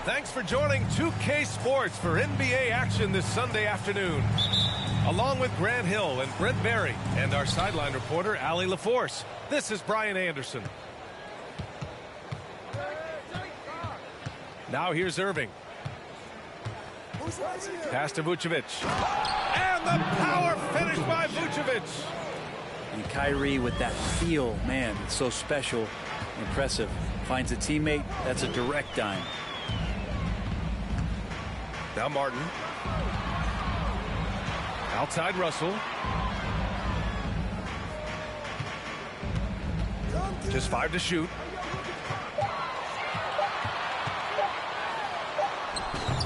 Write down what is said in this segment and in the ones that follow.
Thanks for joining 2K Sports for NBA action this Sunday afternoon. Along with Grant Hill and Brent Berry and our sideline reporter, Allie LaForce, this is Brian Anderson. Now here's Irving. Pass to Vucevic. And the power finish by Vucevic. And Kyrie with that feel, man, it's so special, impressive. Finds a teammate, that's a direct dime. Now Martin. Outside Russell. Just 5 to shoot.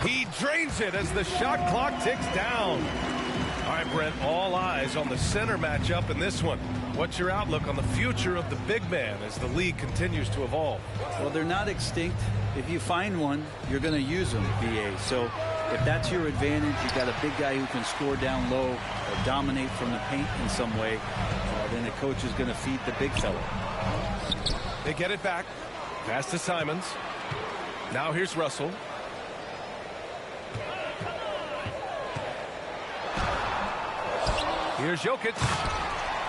He drains it as the shot clock ticks down. All right, Brent, all eyes on the center matchup in this one. What's your outlook on the future of the big man as the league continues to evolve? Well, they're not extinct. If you find one, you're going to use them, BA. So if that's your advantage, you got a big guy who can score down low or dominate from the paint in some way, then the coach is going to feed the big fella. They get it back. Pass to Simons. Now here's Russell. Here's Jokic.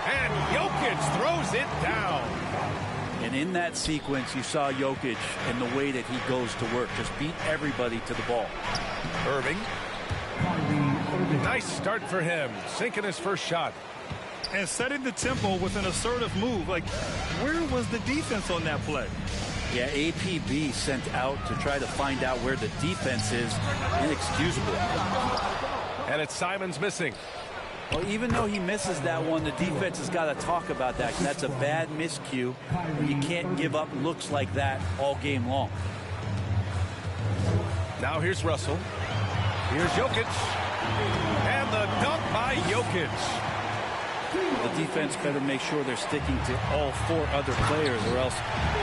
And Jokic throws it down. And in that sequence, you saw Jokic and the way that he goes to work. Just beat everybody to the ball. Irving. Nice start for him. Sinking his first shot. And setting the tempo with an assertive move. Like, where was the defense on that play? Yeah, APB sent out to try to find out where the defense is. Inexcusable. And it's Simons missing. Well, even though he misses that one, the defense has got to talk about that. That's a bad miscue. You can't give up looks like that all game long. Now here's Russell. Here's Jokic. And the dunk by Jokic. The defense better make sure they're sticking to all 4 other players, or else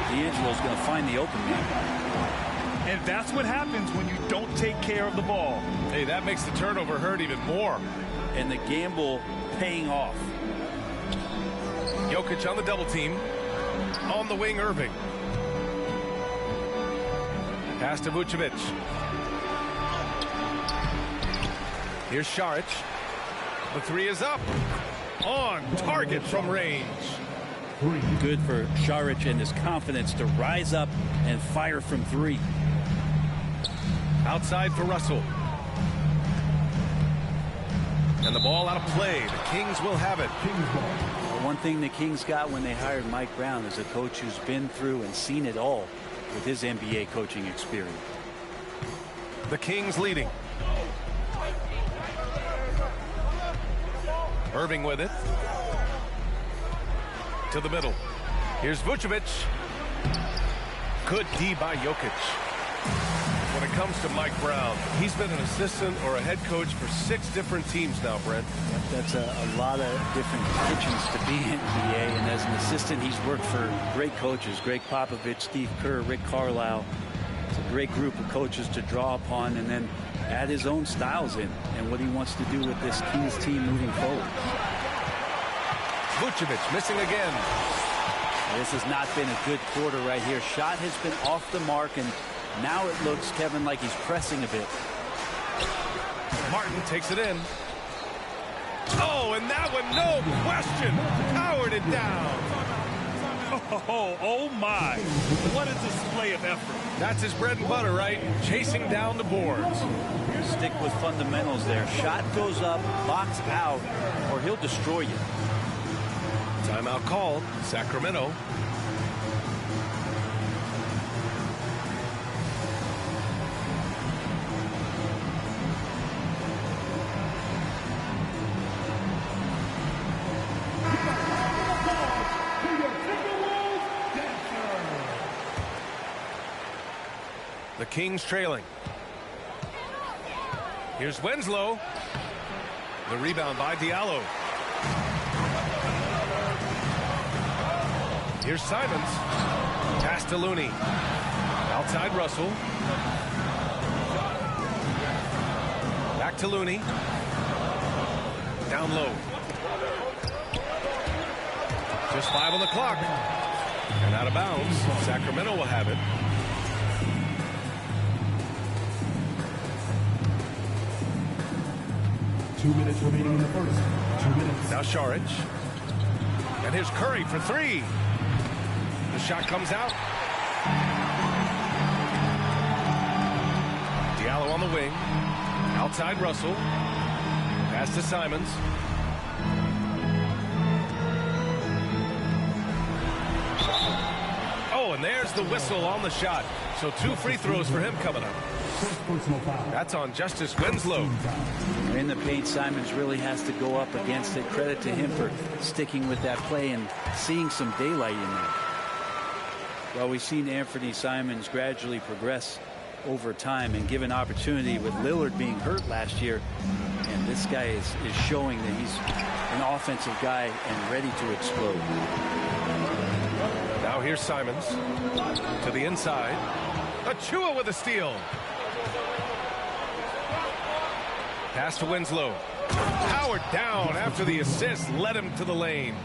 D'Angelo's going to find the open man. And that's what happens when you don't take care of the ball. Hey, that makes the turnover hurt even more. And the gamble paying off. Jokic on the double team. On the wing, Irving. Pass to Vucevic. Here's Šarić. The 3 is up. On target from range. Good for Šarić and his confidence to rise up and fire from 3. Outside for Russell. And the ball out of play. The Kings will have it. Well, one thing the Kings got when they hired Mike Brown is a coach who's been through and seen it all with his NBA coaching experience. The Kings leading. Irving with it. To the middle. Here's Vucevic. Good D by Jokic. When it comes to Mike Brown, he's been an assistant or a head coach for 6 different teams now, Brent. Yep, that's a lot of different kitchens to be in, BA. And as an assistant, he's worked for great coaches. Greg Popovich, Steve Kerr, Rick Carlisle. It's a great group of coaches to draw upon and then add his own styles in and what he wants to do with this Kings team moving forward. Vucevic missing again. This has not been a good quarter right here. Shot has been off the mark, and now it looks, Kevin, like he's pressing a bit. Martin takes it in. Oh, and that one, no question, powered it down. Oh my. What a display of effort. That's his bread and butter, right? Chasing down the boards. Stick with fundamentals there. Shot goes up, box out, or he'll destroy you. Timeout called, Sacramento. The Kings trailing. Here's Winslow. The rebound by Diallo. Here's Simons. Pass to Looney. Outside Russell. Back to Looney. Down low. Just 5 on the clock. And out of bounds. Sacramento will have it. Two minutes remaining in the first. 2 minutes. Now Šarić. And here's Curry for three. The shot comes out. Diallo on the wing. Outside Russell. Pass to Simons. Oh, and there's the whistle on the shot. So 2 free throws for him coming up. That's on Justice Winslow. In the paint, Simons really has to go up against it. Credit to him for sticking with that play and seeing some daylight in there. Well, we've seen Anthony Simons gradually progress over time and given opportunity with Lillard being hurt last year. And this guy is showing that he's an offensive guy and ready to explode. Now here's Simons to the inside. Achua with a steal. Pass to Winslow. Powered down after the assist led him to the lane.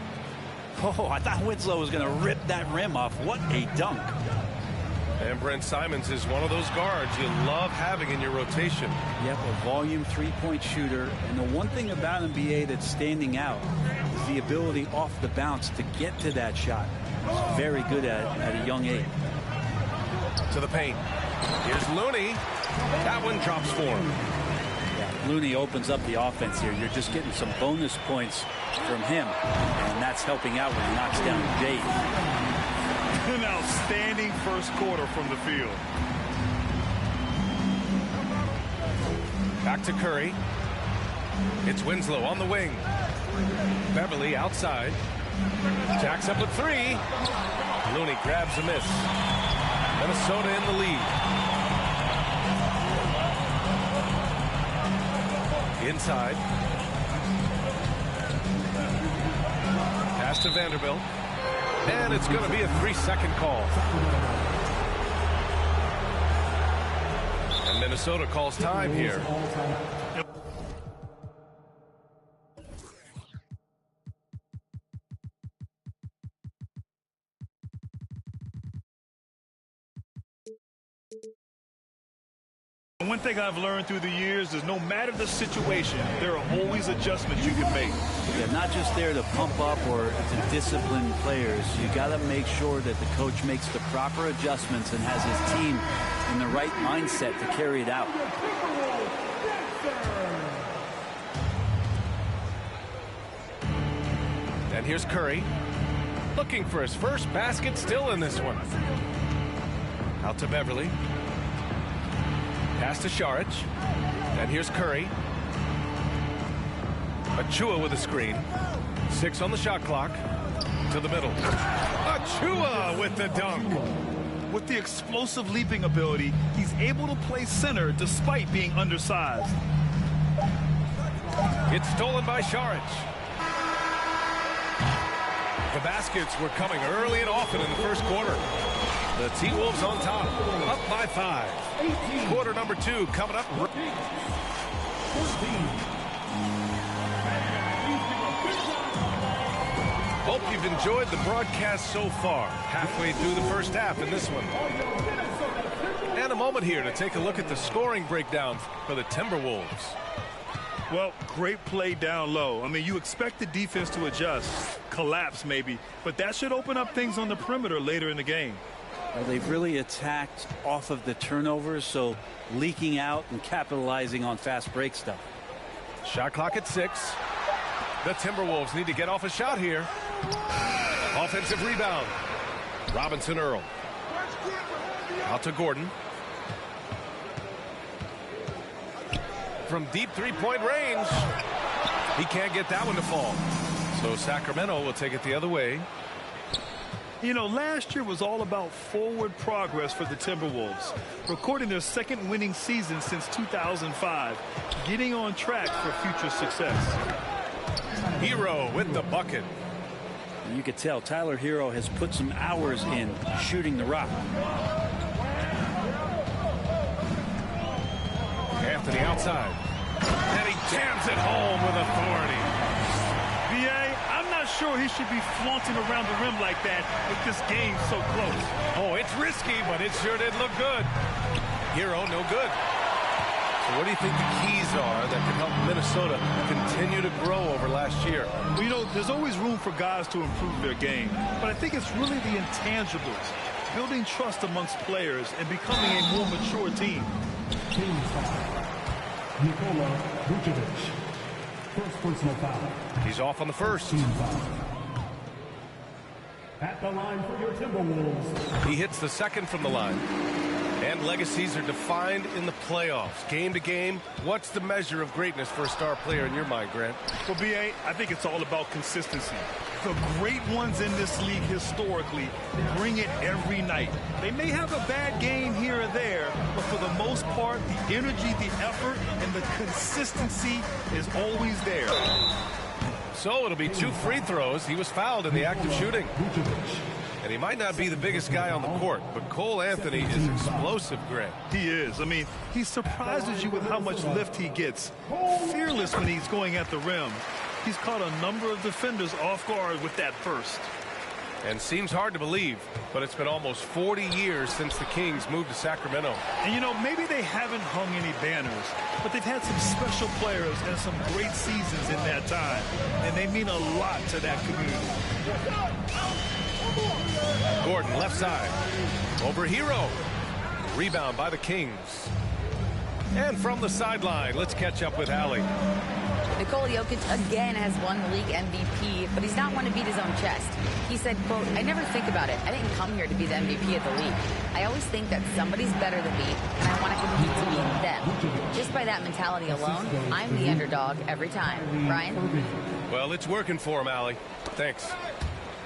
Oh, I thought Winslow was going to rip that rim off. What a dunk. And Brent Simons is one of those guards you love having in your rotation. Yep, a volume three-point shooter. And the one thing about NBA that's standing out is the ability off the bounce to get to that shot. He's very good at a young age. To the paint. Here's Looney. That one drops for him. Yeah, Looney opens up the offense here. You're just getting some bonus points from him. And that's helping out when he knocks down Jade. An outstanding first quarter from the field. Back to Curry. It's Winslow on the wing. Beverly outside. Jacks up with three. Looney grabs a miss. Minnesota in the lead. Inside. Pass to Vanderbilt. And it's going to be a 3-second call. And Minnesota calls time here. One thing I've learned through the years is no matter the situation, there are always adjustments you can make. Yeah, not just there to pump up or to discipline players. You got to make sure that the coach makes the proper adjustments and has his team in the right mindset to carry it out. And here's Curry. Looking for his first basket still in this one. Out to Beverly. Pass to Šarić. And here's Curry. Achua with a screen. 6 on the shot clock. To the middle. Achua with the dunk. With the explosive leaping ability, he's able to play center despite being undersized. It's stolen by Šarić. The baskets were coming early and often in the first quarter. The T-Wolves on top, up by 5. Quarter number 2 coming up. Hope you've enjoyed the broadcast so far. Halfway through the first half in this one. And a moment here to take a look at the scoring breakdown for the Timberwolves. Well, great play down low. I mean, you expect the defense to adjust, collapse maybe, but that should open up things on the perimeter later in the game. Well, they've really attacked off of the turnovers, so leaking out and capitalizing on fast break stuff. Shot clock at 6. The Timberwolves need to get off a shot here. Offensive rebound. Robinson Earl. Out to Gordon. From deep three-point range. He can't get that one to fall. So Sacramento will take it the other way. You know, last year was all about forward progress for the Timberwolves, recording their second winning season since 2005, getting on track for future success. Hero with the bucket. And you could tell Tyler Hero has put some hours in shooting the rock. Anthony outside. And he jams it home with authority. B.A., I'm not sure he should be flaunting around the rim like that with this game so close. Oh, it's risky, but it sure did look good. Hero, no good. So what do you think the keys are that can help Minnesota continue to grow over last year? Well, you know, there's always room for guys to improve their game, but I think it's really the intangibles, building trust amongst players and becoming a more mature team. Team foul. Nikola Vucevic. First personal foul. He's off on the first. Team foul. At the line for your Timberwolves. He hits the second from the line. And legacies are defined in the playoffs. Game to game, what's the measure of greatness for a star player in your mind, Grant? Well, B.A., I think it's all about consistency. The great ones in this league historically bring it every night. They may have a bad game here or there, but for the most part, the energy, the effort, and the consistency is always there. So it'll be 2 free throws. He was fouled in the act of shooting. And he might not be the biggest guy on the court, but Cole Anthony is explosive, Grant. He is. I mean, he surprises you with how much lift he gets. Fearless when he's going at the rim. He's caught a number of defenders off guard with that burst. And seems hard to believe, but it's been almost 40 years since the Kings moved to Sacramento. And, you know, maybe they haven't hung any banners, but they've had some special players and some great seasons in that time. And they mean a lot to that community. Gordon, left side. Over Hero. Rebound by the Kings. And from the sideline, let's catch up with Allie. Nikola Jokic again has won the league MVP, but he's not one to beat his own chest. He said, quote, "I never think about it. I didn't come here to be the MVP of the league. I always think that somebody's better than me, and I want to compete to beat them. Just by that mentality alone, I'm the underdog every time." Brian? Well, it's working for him, Allie. Thanks.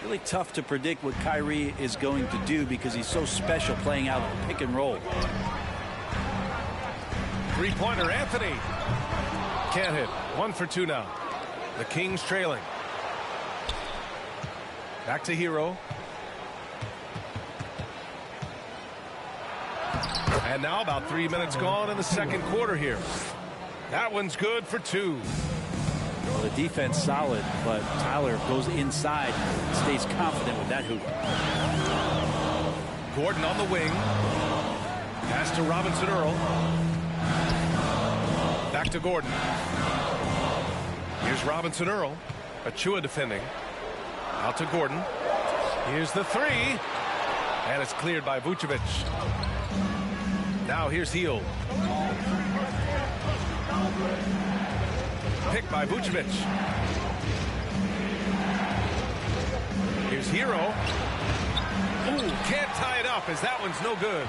Really tough to predict what Kyrie is going to do because he's so special playing out of the pick and roll. Three-pointer, Anthony. Can't hit. 1 for 2 now. The Kings trailing. Back to Hero. And now about 3 minutes gone in the second quarter here. That one's good for 2. Well, the defense solid, but Tyler goes inside and stays confident with that hoop. Gordon on the wing. Pass to Robinson Earl. Back to Gordon. Here's Robinson Earl. Achua defending. Out to Gordon. Here's the 3. And it's cleared by Vucevic. Now here's Hield. Picked by Vucevic. Here's Hero. Ooh, can't tie it up as that one's no good.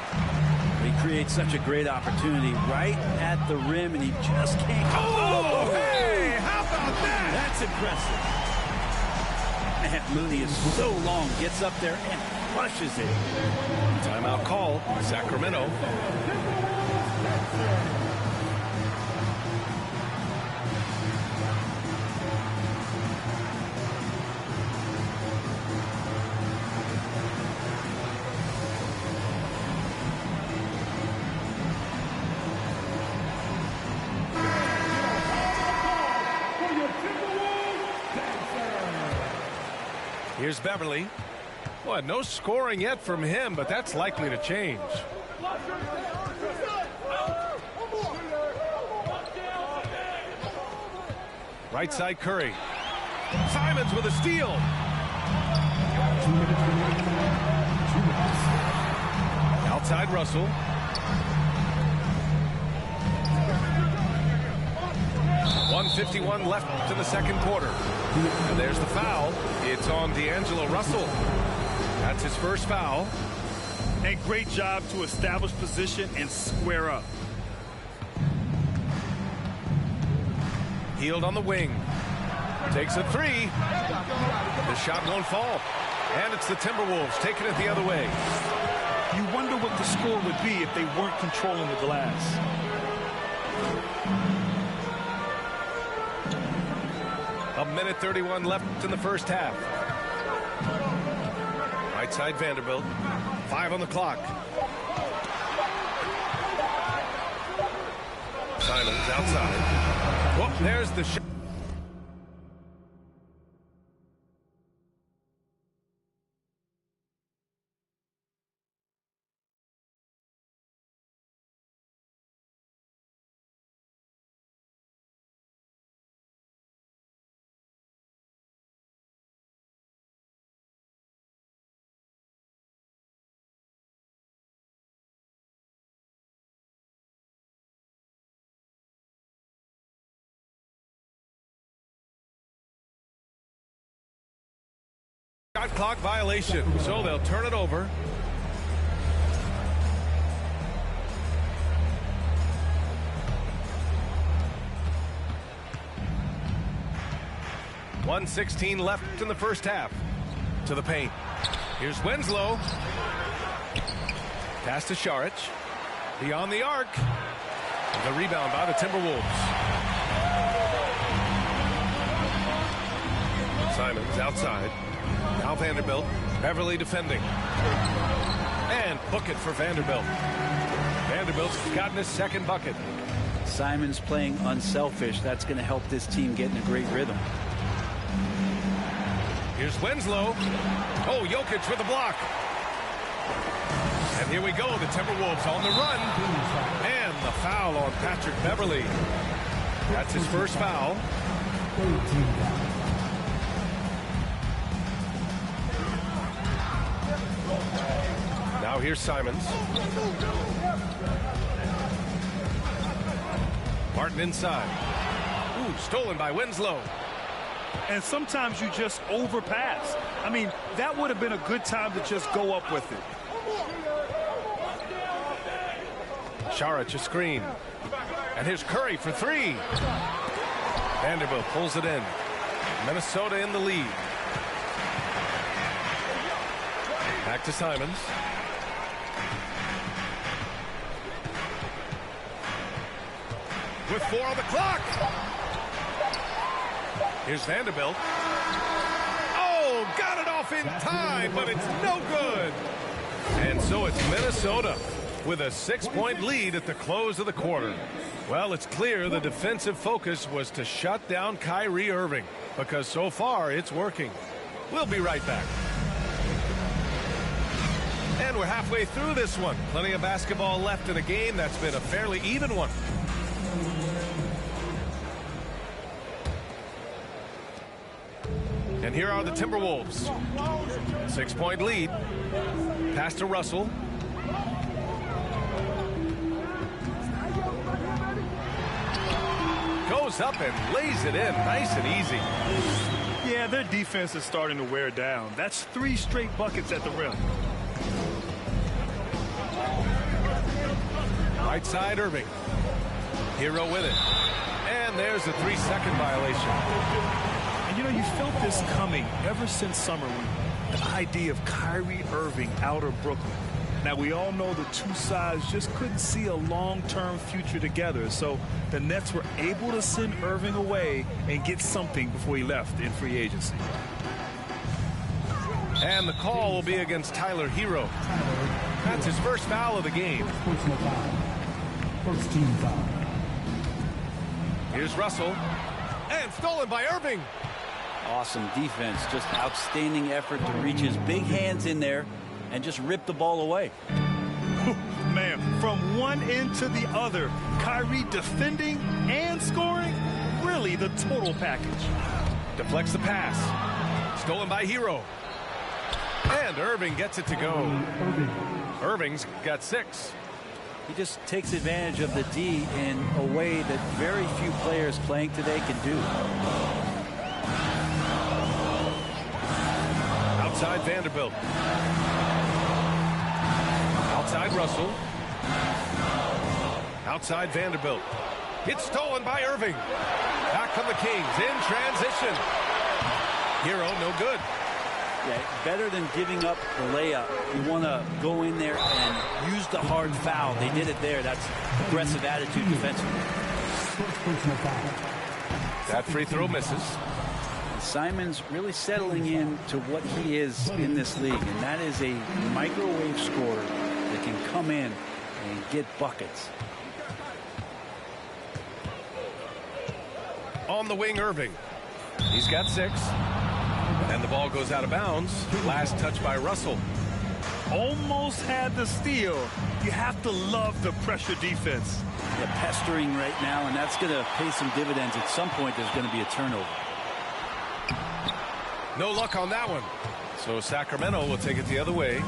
He creates such a great opportunity right at the rim, and he just can't go. Oh, hey, how about that? That's impressive. That Mooney is so long, gets up there and flushes it. Timeout call, Sacramento. Here's Beverly. Well, no scoring yet from him, but that's likely to change. Right side Curry. Simons with a steal. 2 minutes remaining. 2 minutes. Outside Russell. .151 left in the second quarter. And there's the foul. It's on D'Angelo Russell. That's his first foul. A great job to establish position and square up. Hield on the wing. Takes a 3. The shot won't fall. And it's the Timberwolves taking it the other way. You wonder what the score would be if they weren't controlling the glass. A minute 31 left in the first half. Right side Vanderbilt. 5 on the clock. Simons outside. Well, there's the shot. Shot clock violation, so they'll turn it over. .116 left in the first half. To the paint. Here's Winslow. Pass to Saric. Beyond the arc. The rebound by the Timberwolves. Simons outside. Now Vanderbilt. Beverly defending. And book it for Vanderbilt. Vanderbilt's gotten his second bucket. Simons playing unselfish. That's going to help this team get in a great rhythm. Here's Winslow. Oh, Jokic with the block. And here we go. The Timberwolves on the run. And the foul on Patrick Beverly. That's his first foul. Now here's Simons. Martin inside. Ooh, stolen by Winslow. And sometimes you just overpass. I mean, that would have been a good time to just go up with it. Saric a screen. And here's Curry for three. Vanderbilt pulls it in. Minnesota in the lead. Back to Simons. With 4 on the clock. Here's Vanderbilt. Oh, got it off in time, but it's no good. And so it's Minnesota with a 6-point lead at the close of the quarter. Well, it's clear the defensive focus was to shut down Kyrie Irving, because so far it's working. We'll be right back. And we're halfway through this one. Plenty of basketball left in a game that's been a fairly even one. And here are the Timberwolves. 6-point lead. Pass to Russell. Goes up and lays it in nice and easy. Yeah, their defense is starting to wear down. That's 3 straight buckets at the rim. Right side, Irving. Hero with it. And there's a 3-second violation. And, you know, you felt this coming ever since summer when the idea of Kyrie Irving out of Brooklyn. Now, we all know the two sides just couldn't see a long-term future together. So the Nets were able to send Irving away and get something before he left in free agency. And the call will be against Tyler Hero. That's his first foul of the game. Personal foul. First team foul. Here's Russell. And stolen by Irving. Awesome defense. Just outstanding effort to reach his big hands in there and just rip the ball away. Man, from one end to the other, Kyrie defending and scoring, really the total package. Deflects the pass. Stolen by Hero. And Irving gets it to go. Irving's got 6. He just takes advantage of the D in a way that very few players playing today can do. Outside Vanderbilt. Outside Russell. Outside Vanderbilt. It's stolen by Irving. Back come the Kings in transition. Hero no good. Yeah, better than giving up the layup. You want to go in there and use the hard foul. They did it there. That's aggressive attitude defensively. First personal foul. That free throw misses. Simons really settling in to what he is in this league, and that is a microwave scorer that can come in and get buckets. On the wing, Irving. He's got 6. And the ball goes out of bounds. Last touch by Russell. Almost had the steal. You have to love the pressure defense. They're pestering right now, and that's going to pay some dividends. At some point, there's going to be a turnover. No luck on that one. So Sacramento will take it the other way.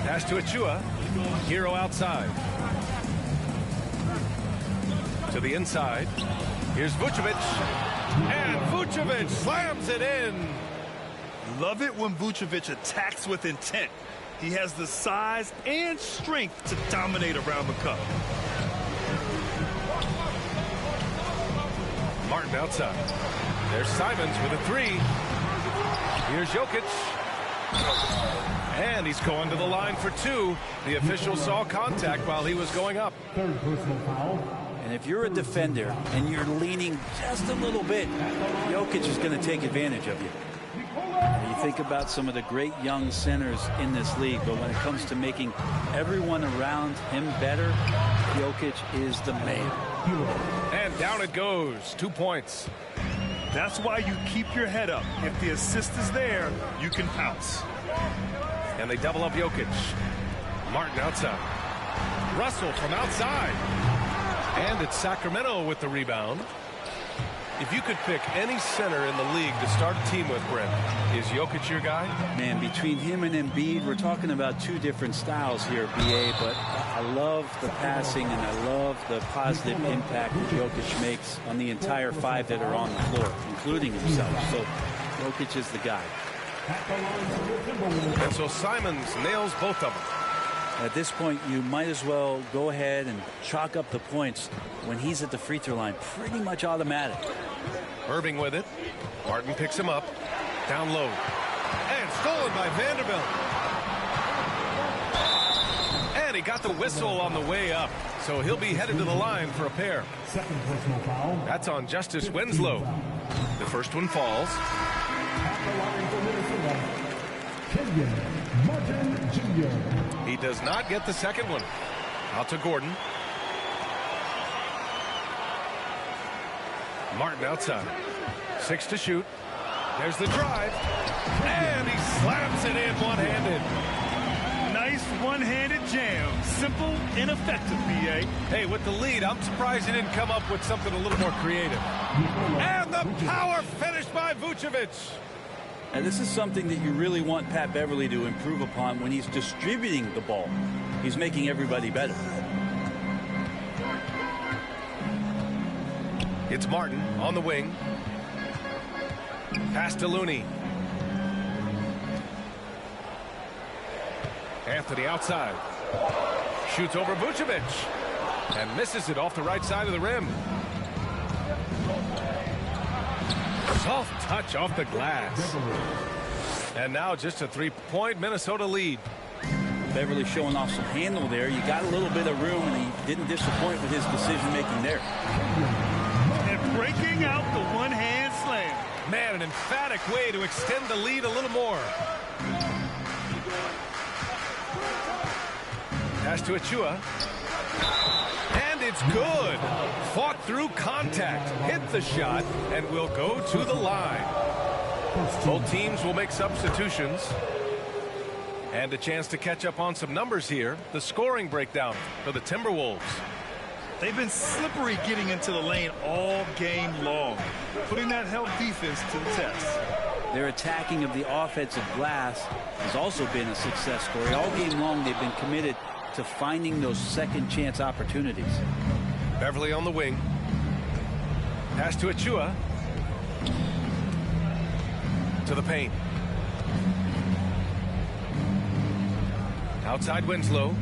Pass to Achua. Hero outside. To the inside. Here's Vucevic. And Vucevic slams it in. Love it when Vucevic attacks with intent. He has the size and strength to dominate around the cup. Martin outside. There's Simons with a three. Here's Jokic. And he's going to the line for two. The official saw contact while he was going up. Third personal foul. And if you're a defender and you're leaning just a little bit, Jokic is going to take advantage of you. You think about some of the great young centers in this league, but when it comes to making everyone around him better, Jokic is the man. And down it goes. 2 points. That's why you keep your head up. If the assist is there, you can pounce. And they double up Jokic. Martin outside. Russell from outside. And it's Sacramento with the rebound. If you could pick any center in the league to start a team with, Brent, is Jokic your guy? Man, between him and Embiid, we're talking about two different styles here, BA, but I love the passing and I love the positive impact that Jokic makes on the entire five that are on the floor, including himself. So Jokic is the guy. And so Simons nails both of them. At this point, you might as well go ahead and chalk up the points when he's at the free throw line. Pretty much automatic. Irving with it. Martin picks him up. Down low. And stolen by Vanderbilt. And he got the whistle on the way up. So he'll be headed to the line for a pair. Second personal foul. That's on Justice Winslow. The first one falls. At the line for Minnesota, Kenyon Martin Jr. He does not get the second one. Out to Gordon. Martin outside. 6 to shoot. There's the drive. And he slams it in one-handed. Nice one-handed jam. Simple and effective, B.A. Hey, with the lead, I'm surprised he didn't come up with something a little more creative. And the power finish by Vucevic. And this is something that you really want Pat Beverly to improve upon when he's distributing the ball. He's making everybody better. It's Martin on the wing. Pass to Looney. Anthony outside. Shoots over Vucevic. And misses it off the right side of the rim. Soft touch off the glass. And now just a 3-point Minnesota lead. Beverly showing off some handle there. You got a little bit of room, and he didn't disappoint with his decision-making there. And breaking out the one-hand slam. Man, an emphatic way to extend the lead a little more. Pass to Achua. And it's good. Fought through contact, hit the shot, and will go to the line. Both teams will make substitutions. And a chance to catch up on some numbers here. The scoring breakdown for the Timberwolves. They've been slippery getting into the lane all game long, putting that help defense to the test. Their attacking of the offensive glass has also been a success story. All game long, they've been committed to finding those second chance opportunities. Beverly on the wing. Pass to Achua. To the paint. Outside Winslow.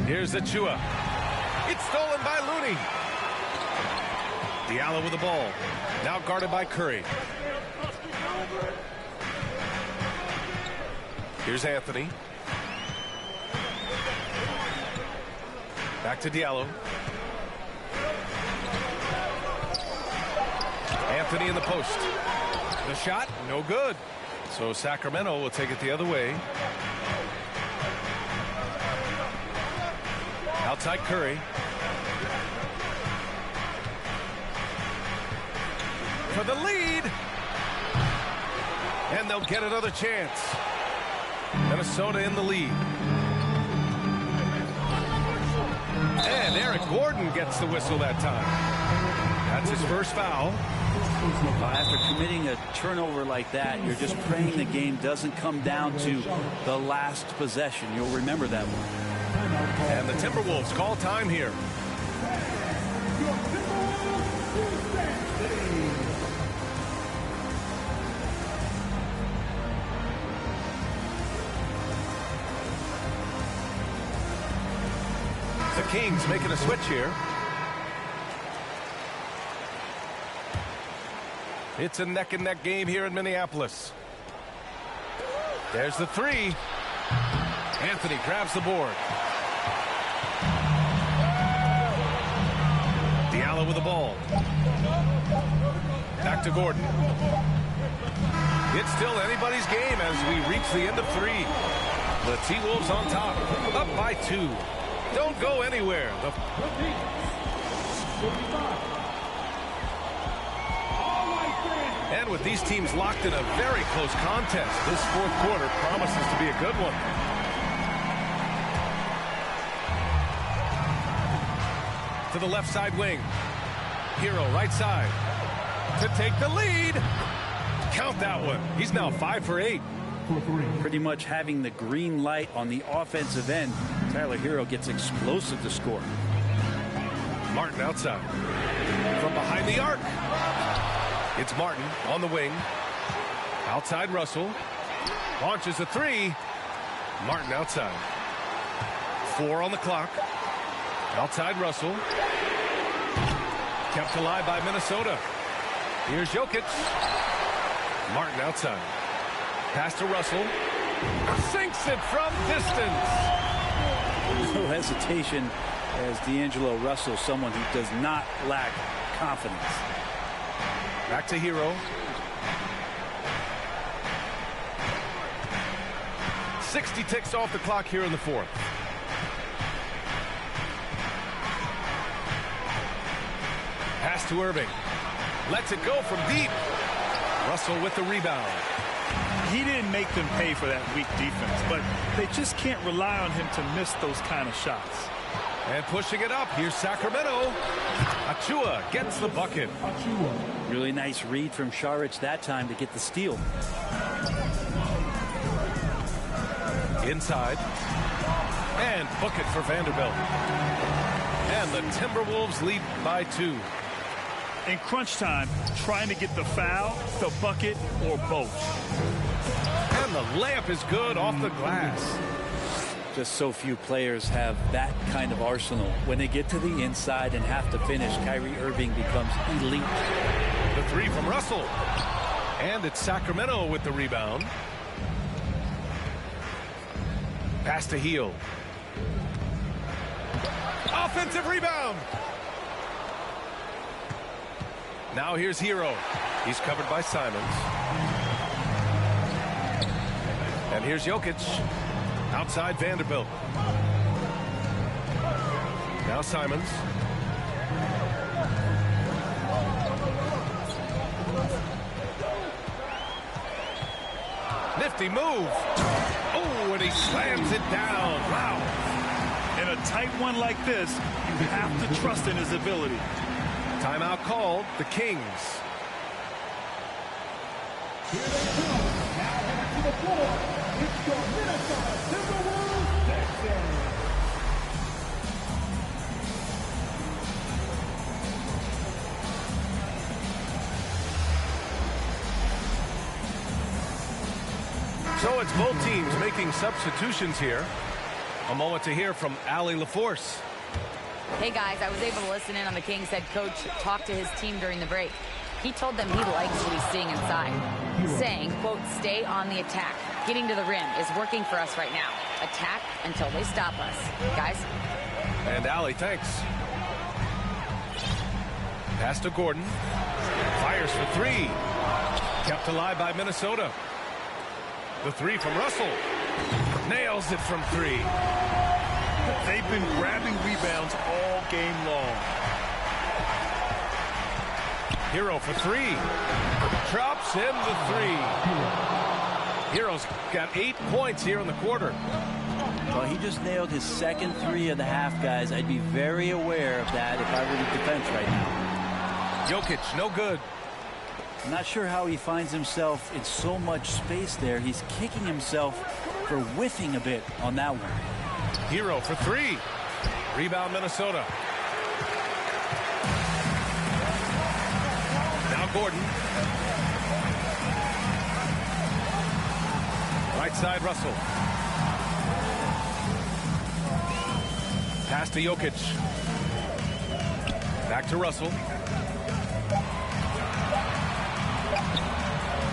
Here's Achua. It's stolen by Looney. Diallo with the ball. Now guarded by Curry. Here's Anthony. Back to Diallo. Anthony in the post. The shot, no good. So Sacramento will take it the other way. Outside Curry. For the lead. And they'll get another chance. Minnesota in the lead. And Eric Gordon gets the whistle that time. That's his first foul. After committing a turnover like that, you're just praying the game doesn't come down to the last possession. You'll remember that one. And the Timberwolves call time here. Kings making a switch here. It's a neck-and-neck game here in Minneapolis. There's the three. Anthony grabs the board. Diallo with the ball. Back to Gordon. It's still anybody's game as we reach the end of three. The T-Wolves on top, up by 2. Don't go anywhere. And with these teams locked in a very close contest, this fourth quarter promises to be a good one. To the left side wing. Hero right side to take the lead. Count that one. He's now 5 for 8. Pretty much having the green light on the offensive end. Tyler Hero gets explosive to score. Martin outside. From behind the arc. It's Martin on the wing. Outside Russell. Launches a three. Martin outside. 4 on the clock. Outside Russell. Kept alive by Minnesota. Here's Jokic. Martin outside. Pass to Russell. Sinks it from distance. No hesitation as D'Angelo Russell, someone who does not lack confidence. Back to Hero. 60 ticks off the clock here in the fourth. Pass to Irving. Lets it go from deep. Russell with the rebound. He didn't make them pay for that weak defense, but they just can't rely on him to miss those kind of shots. And pushing it up, here's Sacramento. Achua gets the bucket. Really nice read from Šarić that time to get the steal. Inside. And book it for Vanderbilt. And the Timberwolves lead by 2. In crunch time, trying to get the foul, the bucket, or both. And the layup is good off the glass. Just so few players have that kind of arsenal. When they get to the inside and have to finish, Kyrie Irving becomes elite. The three from Russell. And it's Sacramento with the rebound. Pass to Heel. Offensive rebound. Now here's Hero. He's covered by Simons. And here's Jokic. Outside Vanderbilt. Now Simons. Nifty move. Oh, and he slams it down. Wow. In a tight one like this, you have to trust in his ability. Timeout called. The Kings. Here they come. Now headed to the floor. It's your Minnesota Timberwolves, Sensei. So it's both teams making substitutions here. A moment to hear from Allie LaForce. Hey guys, I was able to listen in on the Kings head coach talk to his team during the break. He told them he likes what he's seeing inside, saying, quote, stay on the attack. Getting to the rim is working for us right now. Attack until they stop us. Guys? And Allie, thanks. Pass to Gordon. Fires for three. Kept alive by Minnesota. The three from Russell. Nails it from 3. They've been grabbing rebounds all game long. Hero for 3. Drops in the 3. Hero's got 8 points here in the quarter. Well, he just nailed his second 3 of the half, guys. I'd be very aware of that if I were the defense right now. Jokic, no good. I'm not sure how he finds himself in so much space there. He's kicking himself for whiffing a bit on that one. Hero for 3. Rebound Minnesota. Now Gordon. Right side Russell. Pass to Jokic. Back to Russell.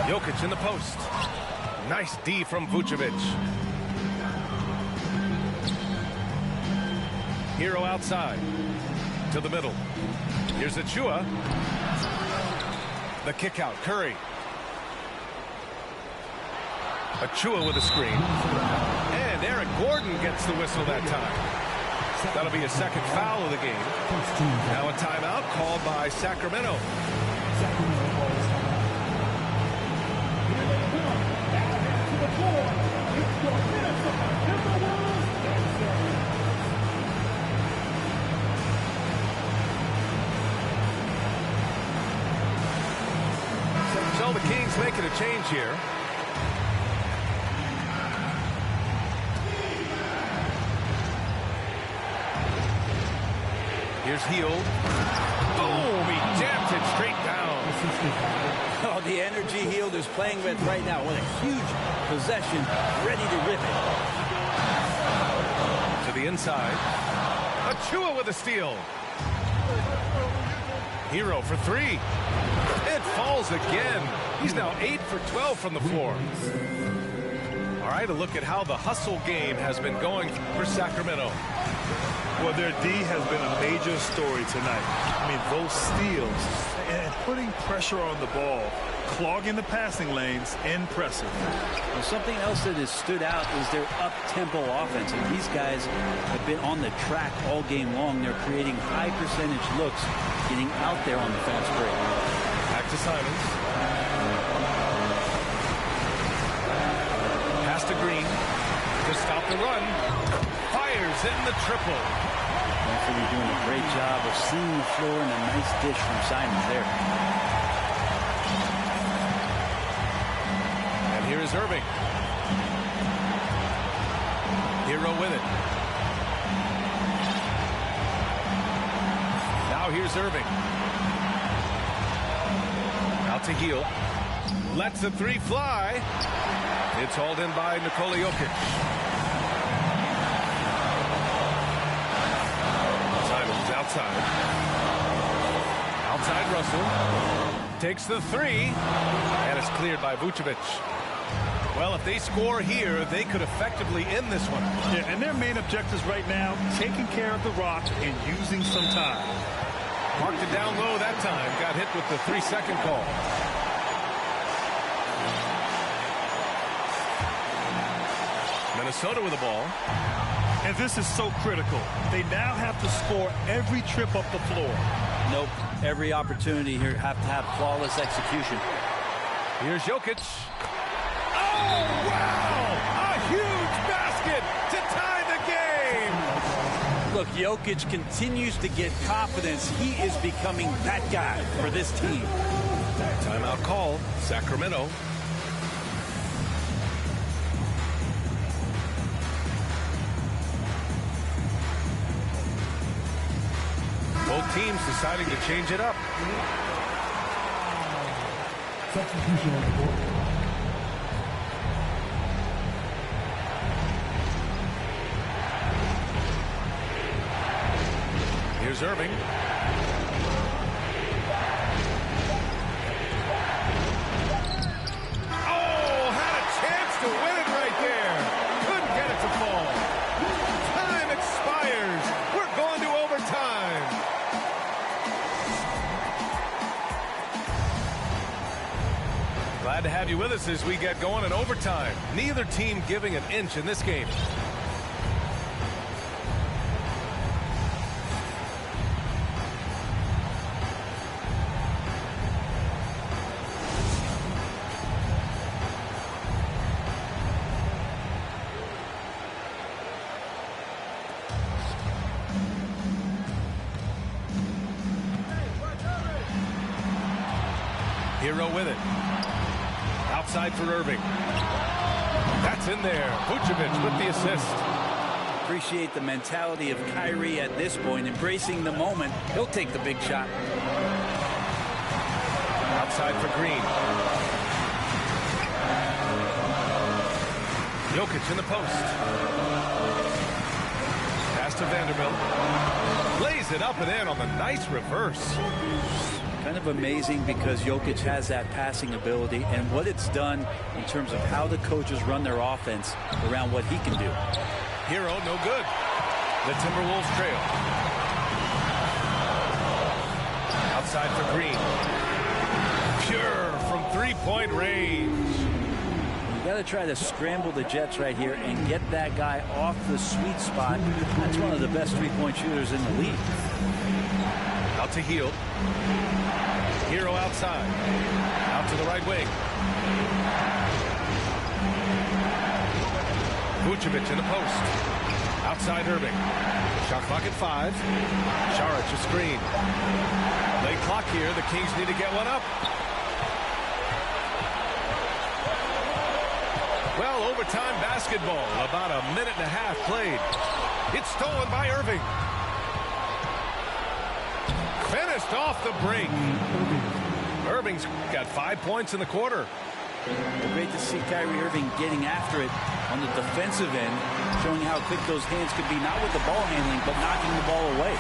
Jokic in the post. Nice D from Vucevic. Hero outside. To the middle. Here's Achua. The kick out. Curry. Achua with a screen. And Eric Gordon gets the whistle that time. That'll be his second foul of the game. Now a timeout called by Sacramento. So the Kings making a change here. Here's Hield. Boom! He jammed it straight down. Oh, the energy Hield is playing with right now. What a huge possession, ready to rip it. To the inside. Achua with a steal. Hero for three. It falls again. He's now 8 for 12 from the floor. All right, a look at how the hustle game has been going for Sacramento. Well, their D has been a major story tonight. I mean, those steals and putting pressure on the ball, clogging the passing lanes, impressive. Well, something else that has stood out is their up-tempo offense. And these guys have been on the track all game long. They're creating high percentage looks, getting out there on the fast break. Back to Simons. Pass to Green to stop the run. Fires in the triple. Anthony doing a great job of seeing the floor, and a nice dish from Simons there. And here is Irving. Hero with it. Now here's Irving. Out to Hield. Lets the three fly. It's hauled in by Nikola Jokic. Outside. Outside Russell. Takes the three. And it's cleared by Vucevic. Well, if they score here, they could effectively end this one. Yeah, and their main objectives right now, taking care of the rock and using some time. Marked it down low that time. Got hit with the 3-second call. Minnesota with the ball. And this is so critical. They now have to score every trip up the floor. Nope. Every opportunity here have to have flawless execution. Here's Jokic. Oh, wow! A huge basket to tie the game! Look, Jokic continues to get confidence. He is becoming that guy for this team. Timeout call. Sacramento. Both teams deciding to change it up. Substitution on the board. Here's Irving. Oh, had a chance to win it right there. Couldn't get it to fall. Time expires. We're going to overtime. Glad to have you with us as we get going in overtime. Neither team giving an inch in this game. Hero with it. Outside for Irving. That's in there. Vucevic with the assist. Appreciate the mentality of Kyrie at this point, embracing the moment. He'll take the big shot. Outside for Green. Jokic in the post. Pass to Vanderbilt. Lays it up and in on the nice reverse. Kind of amazing because Jokic has that passing ability and what it's done in terms of how the coaches run their offense around what he can do. Hero, no good. The Timberwolves trail. Outside for Green. Pure from three-point range. You got to try to scramble the Jets right here and get that guy off the sweet spot. That's one of the best three-point shooters in the league. Out to Hield. Hero outside. Out to the right wing. Vucevic in the post. Outside Irving. Shot clock at 5. Saric a screen. Late clock here. The Kings need to get one up. Well, overtime basketball. About a minute and a half played. It's stolen by Irving. Finished off the break. Irving's got 5 points in the quarter. Great to see Kyrie Irving getting after it on the defensive end, showing how quick those hands could be, not with the ball handling, but knocking the ball away.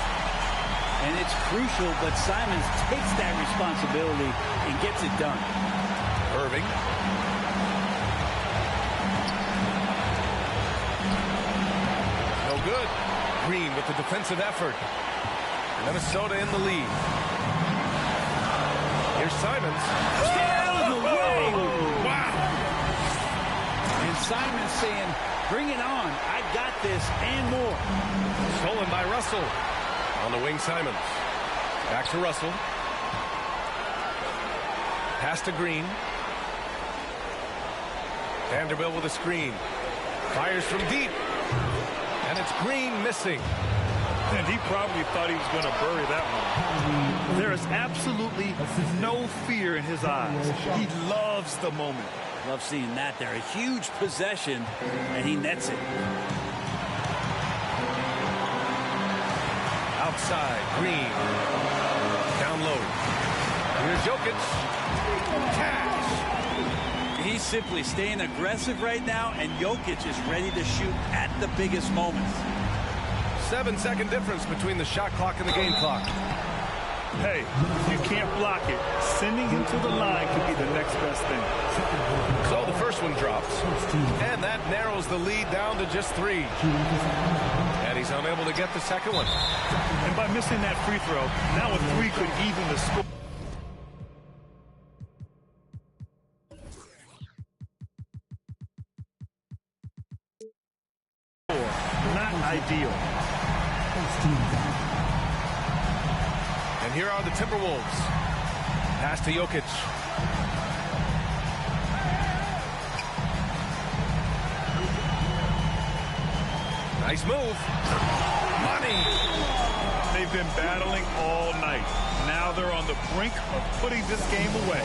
And it's crucial, but Simons takes that responsibility and gets it done. Irving. No good. Green with the defensive effort. Minnesota in the lead. Here's Simons. Out of the way! Wow! And Simons saying, bring it on. I got this and more. Stolen by Russell. On the wing, Simons. Back to Russell. Pass to Green. Vanderbilt with a screen. Fires from deep. And it's Green missing. And he probably thought he was going to bury that one. There is absolutely no fear in his eyes. He loves the moment. Love seeing that there. A huge possession, and he nets it. Outside, Green. Down low. Here's Jokic. Cash. He's simply staying aggressive right now, and Jokic is ready to shoot at the biggest moments. 7-second difference between the shot clock and the game clock. Hey, you can't block it. Sending him to the line could be the next best thing. So the first one drops. And that narrows the lead down to just 3. And he's unable to get the second one. And by missing that free throw, now a 3 could even the score. Not ideal. And here are the Timberwolves. Pass to Jokic. Nice move. Money. They've been battling all night. Now they're on the brink of putting this game away.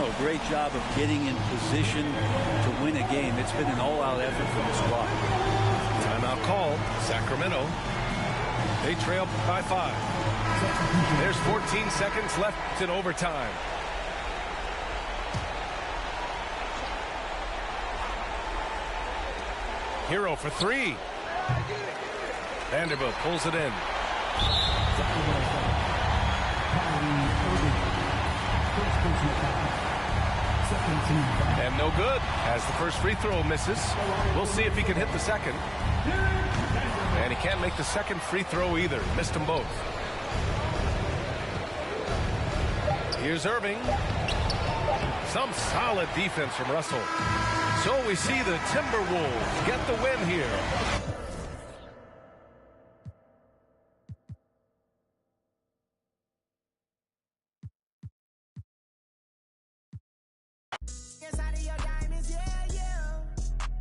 Oh, great job of getting in position to win a game. It's been an all-out effort from the squad. Timeout called. Sacramento. They trail by 5. There's 14 seconds left in overtime. Hero for 3. Vanderbilt pulls it in. And no good as the first free throw misses. We'll see if he can hit the second. And he can't make the second free throw either. Missed them both. Here's Irving. Some solid defense from Russell. So we see the Timberwolves get the win here.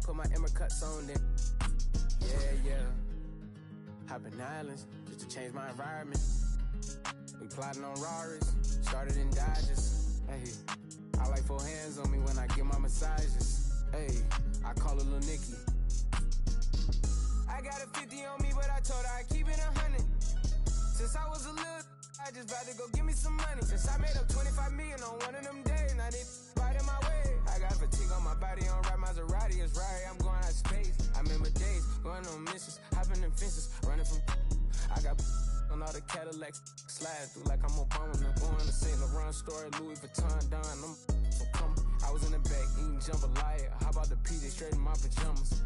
Put my Emmer cuts on then. Yeah. Hopping islands just to change my environment. We plotting on Raris, started in Dodges. Hey, I like 4 hands on me when I get my massages. Hey, I call her Lil Nicky. I got a 50 on me, but I told her I keep it 100. Since I was a little, I just about to go give me some money. Since I made up 25 million on one of them days, now they right in my way. I got fatigue on my body, on right Maserati, it's right. I'm going out of space. I remember days, going on missions, hopping in fences, running from I got on all the Cadillac slide through like I'm Obama. I'm going to St. Laurent store, Louis Vuitton, Don. I'm so coming. I was in the back eating jambalaya. How about the PJ straight in my pajamas?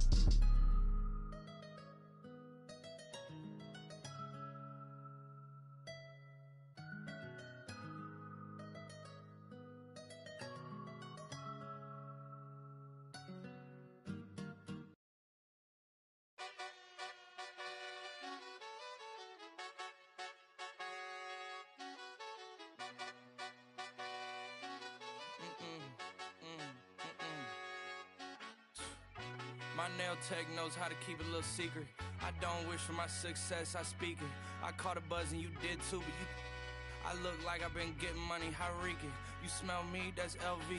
My nail tech knows how to keep a little secret. I don't wish for my success, I speak it. I caught a buzz and you did too, but I look like I've been getting money, how reek it. You smell me, that's LV.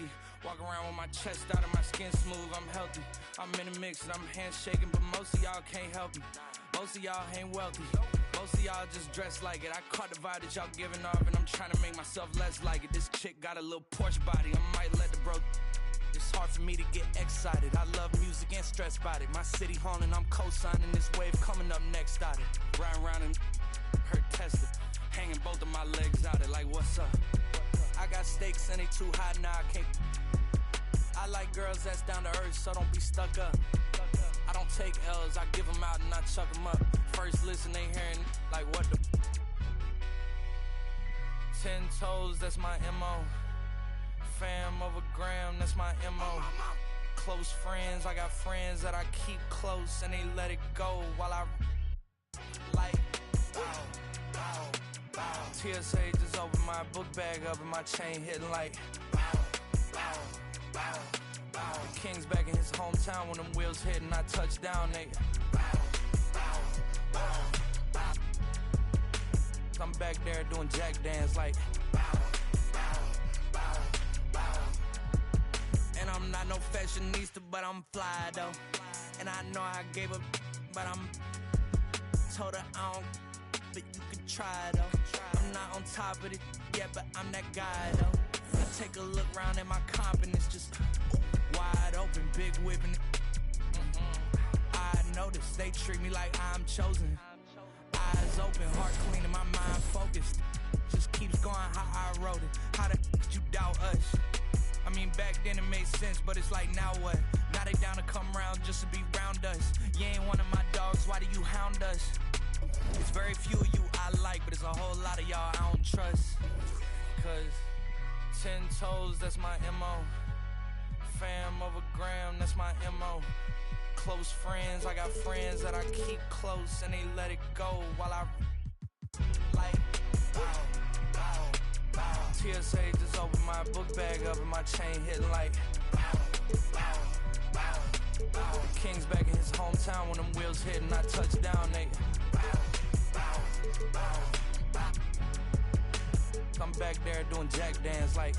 Walk around with my chest out and my skin smooth, I'm healthy. I'm in a mix and I'm handshaking, but most of y'all can't help me. Most of y'all ain't wealthy. Most of y'all just dress like it. I caught the vibe that y'all giving off and I'm trying to make myself less like it. This chick got a little Porsche body, I might let the bro. It's hard for me to get excited. I love music and stress about it. My city haunting, I'm co-signing this wave coming up next out it. Riding around and her Tesla, hanging both of my legs out it like what's up? I got stakes and they too high now I can't. I like girls that's down to earth, so don't be stuck up. I don't take L's, I give them out and I chuck them up. First listen, they hearing like what the 10 toes, that's my MO. Fam over gram, that's my MO. Close friends, I got friends that I keep close and they let it go while I like TSA just opened my book bag up and my chain hitting like King's back in his hometown when them wheels hit and I touch down, nigga. I'm back there doing jack dance like and I'm not no fashionista, but I'm fly though. And I know I gave up, but I'm told her I don't, but you could try though. I'm not on top of it yet, but I'm that guy though. I take a look round at my confidence, just wide open, big whipping. I notice they treat me like I'm chosen. Eyes open, heart clean, and my mind focused. Just keeps going how I wrote it. How the you doubt us? I mean, back then it made sense, but it's like, now what? Now they down to come round just to be round us. You ain't one of my dogs, why do you hound us? It's very few of you I like, but it's a whole lot of y'all I don't trust. Cause 10 toes, that's my MO. Fam over gram, that's my MO. Close friends, I got friends that I keep close and they let it go while I like TSA just opened my book bag up and my chain hitting like King's back in his hometown when them wheels hit and I touch down, nigga. I'm back there doing jack dance like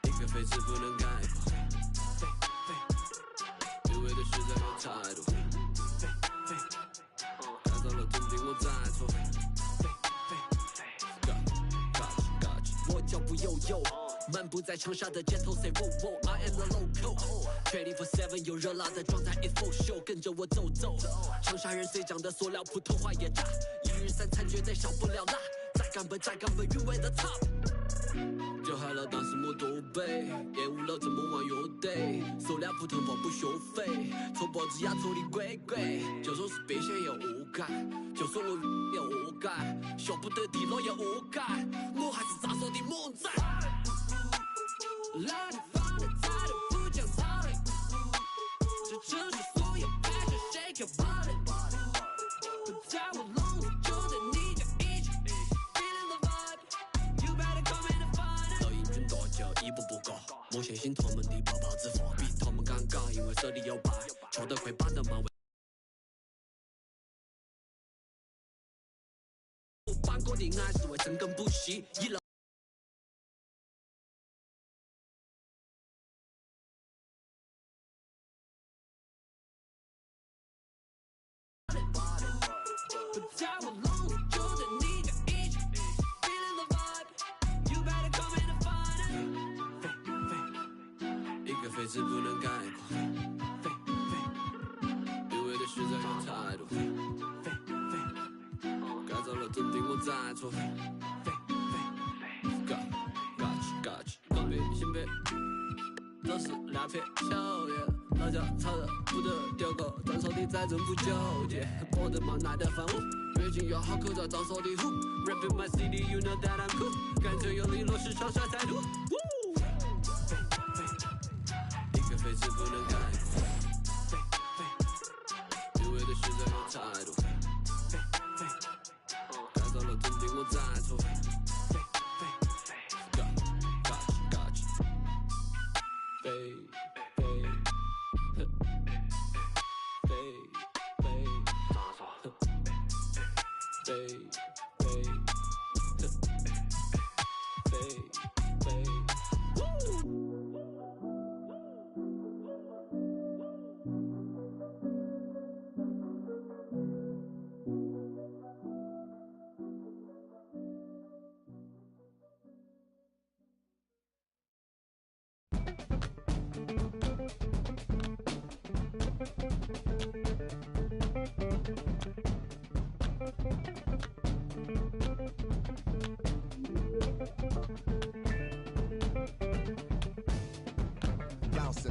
一个废字不能概括，因为的实在有态度，改造了肯定我在错。我脚步悠悠，漫步在长沙的街头 ，Say woo I am the local。24/7有热辣的状态 ，It's full show，跟着我走走。长沙人虽讲的塑料，普通话也炸，一日三餐绝对少不了辣，榨干本韵味的 top。就害了当时没多背，厌恶了这么玩乐队，塑料普通话不学费，搓脖子压错的鬼鬼，就算是别写也恶改，就算我也恶改，学不得地了也恶改，我还是咋说的猛仔。老地方的态度不讲道理，这城市所有感觉谁可暴力？不在我笼子就在你家一起 ，feeling the vibe，you better come in and find it。老英俊大叫一步步高，莫相信他们的泡泡之话，比他们尴尬，因为手里有牌，跳得快板得慢。我搬过的爱是为深耕不息，一路。不在我笼子就在你家一起 ，feeling the vibe，you better come in and find it。一个废字不能概括，因为的实在有态度，改造了真的我在错。Gotcha，告别性别，都是两片秋叶。大家吵着不得丢个专手的在政府纠结，我的妈耐得烦我，越境要好口罩长手的虎 ，Rapping my city you know that I'm cool， 感觉有利落是长沙态度。一个废字不能概括，因为的实在有态度，改造了真的我在错。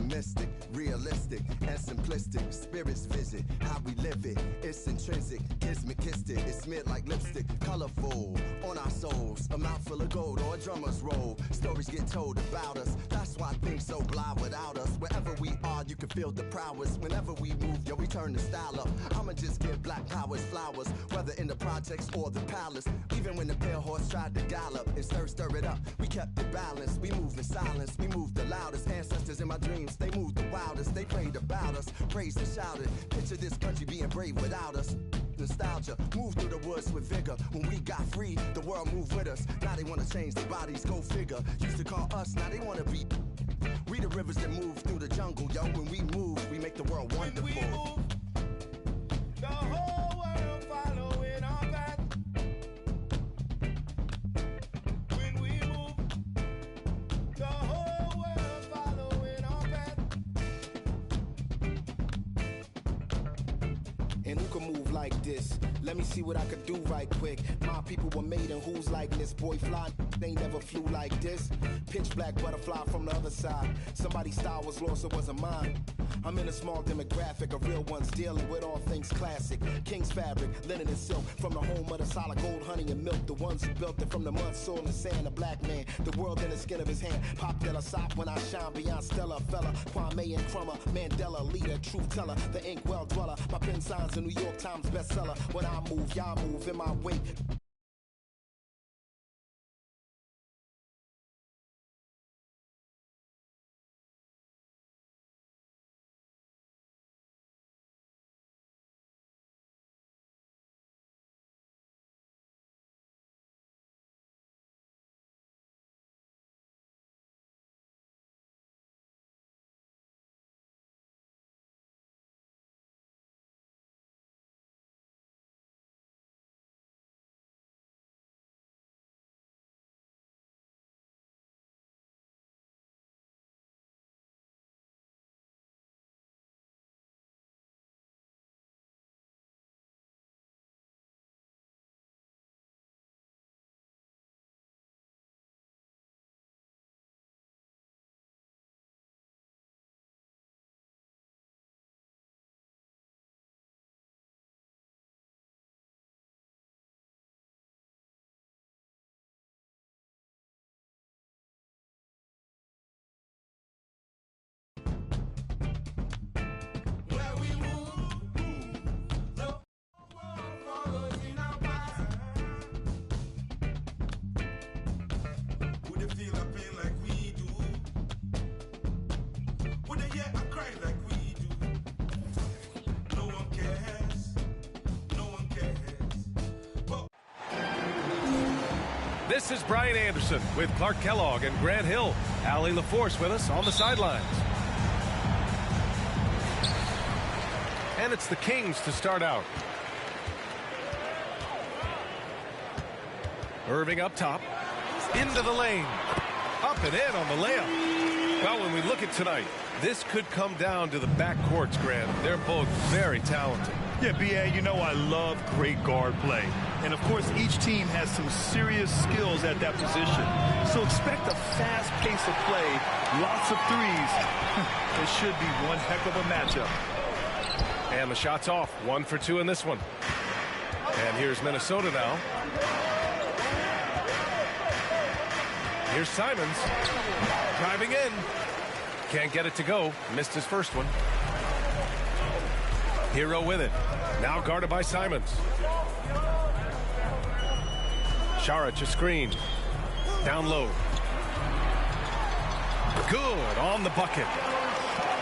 Mystic, realistic, and simplistic. Spirits visit how we live it. It's intrinsic, kismet kissed it. It's smeared like lipstick, colorful on our souls. A mouthful of gold or a drummer's roll. Stories get told about us. That's why things so blind without us. Wherever we are, you can feel the prowess. Whenever we move, yo, we turn the style up. I'ma just give black powers flowers, whether in the projects or the palace. Even when the pale horse tried to gallop and stir it up, we kept it balanced. We move in silence, we move the loudest. Ancestors in my dreams, they moved the wildest. They prayed about us, praised and shouted. Picture this country being brave without us. Nostalgia, move through the woods with vigor. When we got free, the world moved with us. Now they wanna change their bodies, go figure. Used to call us, now they wanna be. We the rivers that move through the jungle, yo. When we move, we make the world wonderful. When we move, the whole world following our path. When we move, the whole world following our path. And who can move like this? Let me see what I could do right quick. My people were made in who's like this. Boy fly, they never flew like this. Pitch black butterfly from the other side. Somebody's style was lost, it wasn't mine. I'm in a small demographic of real ones dealing with all things classic. King's fabric, linen and silk. From the home of the solid gold, honey and milk. The ones who built it from the mud, soil and sand. A black man, the world in the skin of his hand. Pop Della Sop when I shine beyond Stella. Fella, Kwame and Crummer. Mandela, leader, truth teller. The ink well dweller. My pen signs a New York Times bestseller. When I move, y'all move in my wake. This is Brian Anderson with Clark Kellogg and Grant Hill. Allie LaForce with us on the sidelines. And it's the Kings to start out. Irving up top. Into the lane. Up and in on the layup. Well, when we look at tonight, this could come down to the backcourts, Grant. They're both very talented. Yeah, B.A., you know I love great guard play. And, of course, each team has some serious skills at that position. So expect a fast pace of play, lots of threes. It should be one heck of a matchup. And the shot's off. 1 for 2 in this one. And here's Minnesota now. Here's Simons. Driving in. Can't get it to go. Missed his first one. Hero with it. Now guarded by Simons. Šarić a screen. Down low. Good on the bucket.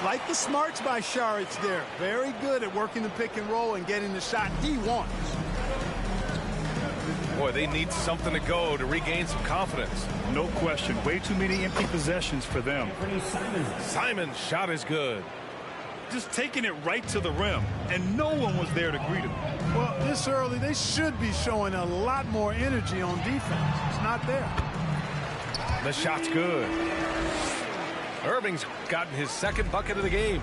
Like the smarts by Šarić there. Very good at working the pick and roll and getting the shot he wants. Boy, they need something to go to regain some confidence. No question. Way too many empty possessions for them. Simons' shot is good. Just taking it right to the rim, and no one was there to greet him. Well, this early, they should be showing a lot more energy on defense. It's not there. The shot's good. Irving's gotten his second bucket of the game.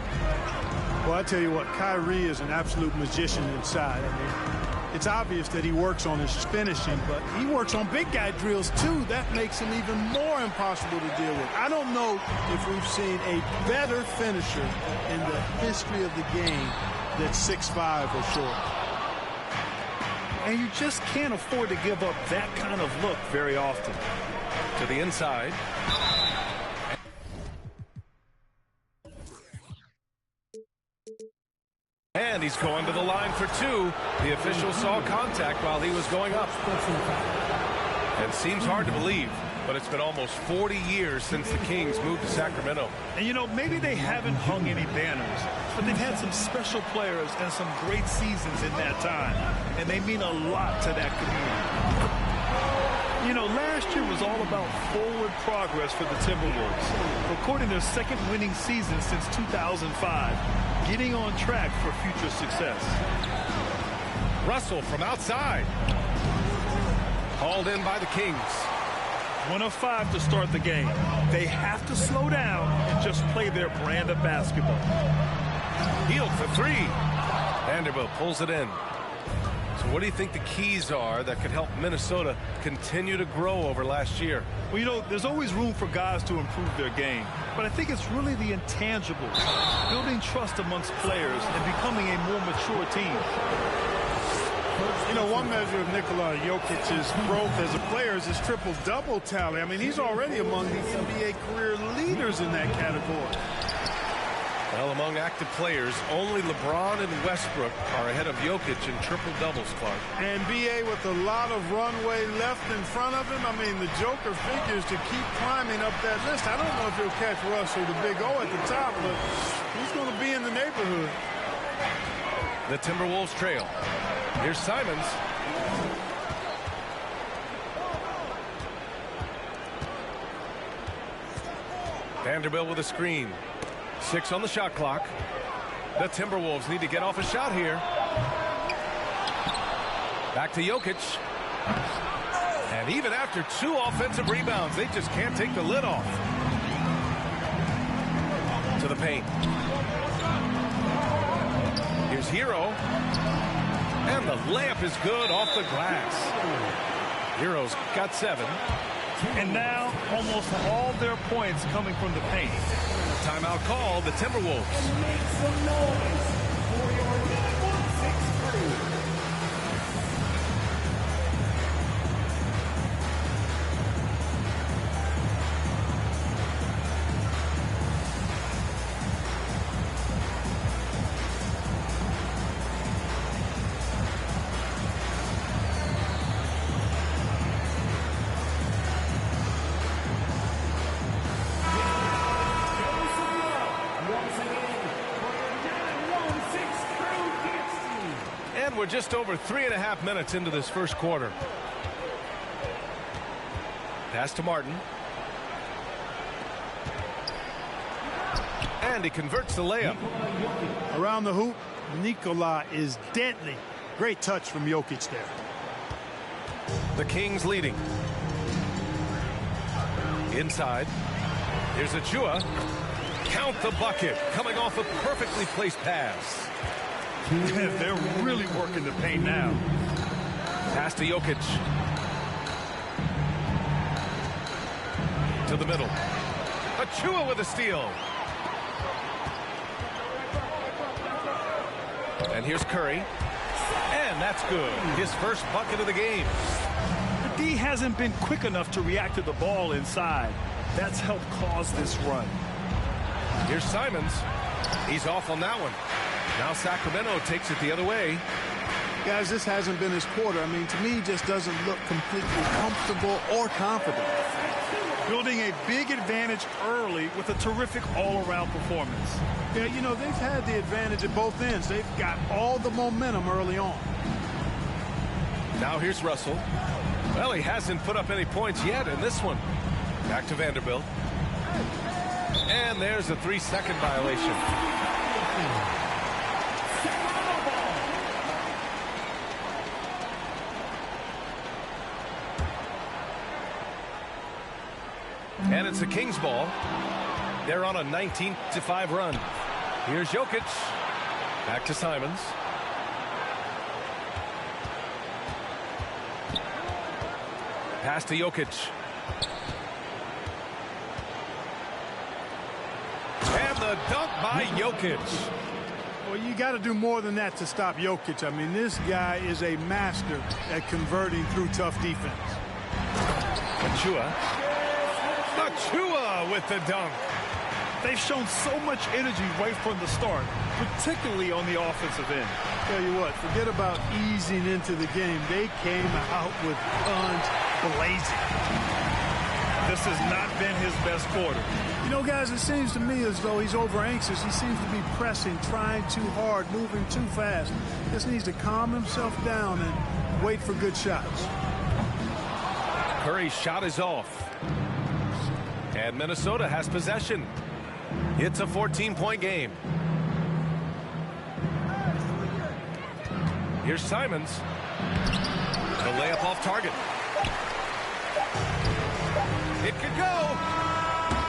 Well, I tell you what, Kyrie is an absolute magician inside. I mean, it's obvious that he works on his finishing, but he works on big guy drills, too. That makes him even more impossible to deal with. I don't know if we've seen a better finisher in the history of the game that's 6'5" or short. And you just can't afford to give up that kind of look very often. To the inside. And he's going to the line for 2. The official saw contact while he was going up. And seems hard to believe, but it's been almost 40 years since the Kings moved to Sacramento. And, you know, maybe they haven't hung any banners, but they've had some special players and some great seasons in that time. And they mean a lot to that community. You know, last year was all about forward progress for the Timberwolves, recording their second winning season since 2005, getting on track for future success. Russell from outside. Hauled in by the Kings. 1 of 5 to start the game. They have to slow down and just play their brand of basketball. Hield for 3. Vanderbilt pulls it in. So what do you think the keys are that could help Minnesota continue to grow over last year? Well, you know, there's always room for guys to improve their game. But I think it's really the intangibles, building trust amongst players and becoming a more mature team. You know, one measure of Nikola Jokic's growth as a player is his triple-double tally. I mean, he's already among the NBA career leaders in that category. Well, among active players, only LeBron and Westbrook are ahead of Jokic in triple-doubles, Clark. And B.A. with a lot of runway left in front of him. I mean, the Joker figures to keep climbing up that list. I don't know if he'll catch Russell, the big O at the top, but he's going to be in the neighborhood. The Timberwolves trail. Here's Simons. Vanderbilt with a screen. 6 on the shot clock. The Timberwolves need to get off a shot here. Back to Jokic. And even after 2 offensive rebounds, they just can't take the lid off. To the paint. Here's Hero. And the layup is good off the glass. Hero's got 7. And now almost all their points coming from the paint. Timeout call, the Timberwolves. Make some noise for your number 6 crew. We're just over 3.5 minutes into this first quarter. Pass to Martin. And he converts the layup. Around the hoop, Nikola is deadly. Great touch from Jokic there. The Kings leading. Inside. Here's Achua. Count the bucket. Coming off a perfectly placed pass. They're really working the paint now. Pass to Jokic. To the middle. Achua with a steal. And here's Curry. And that's good. His first bucket of the game. The D hasn't been quick enough to react to the ball inside. That's helped cause this run. Here's Simons. He's off on that one. Now Sacramento takes it the other way. Guys, this hasn't been his quarter. I mean, to me, he just doesn't look completely comfortable or confident. Building a big advantage early with a terrific all-around performance. Yeah, you know, they've had the advantage at both ends. They've got all the momentum early on. Now here's Russell. Well, he hasn't put up any points yet in this one. Back to Vanderbilt. And there's a 3-second violation. And it's the Kings ball. They're on a 19-5 run. Here's Jokic. Back to Simons. Pass to Jokic. And the dunk by Jokic. Well, you got to do more than that to stop Jokic. I mean, this guy is a master at converting through tough defense. Achua. Achua with the dunk. They've shown so much energy right from the start, particularly on the offensive end. Tell you what, forget about easing into the game. They came out with guns blazing. This has not been his best quarter. You know, guys, it seems to me as though he's over anxious. He seems to be pressing, trying too hard, moving too fast. Just needs to calm himself down and wait for good shots. Curry's shot is off. And Minnesota has possession. It's a 14-point game. Here's Simons. The layup off target. It could go.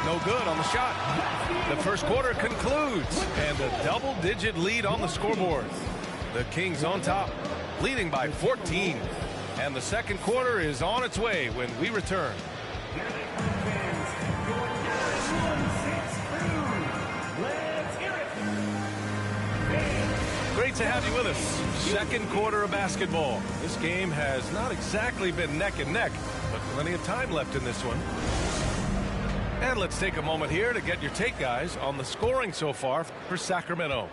No good on the shot. The first quarter concludes. And a double-digit lead on the scoreboard. The Kings on top, leading by 14. And the second quarter is on its way when we return. Great to have you with us. Second quarter of basketball. This game has not exactly been neck and neck, but plenty of time left in this one. And let's take a moment here to get your take, guys, on the scoring so far for Sacramento.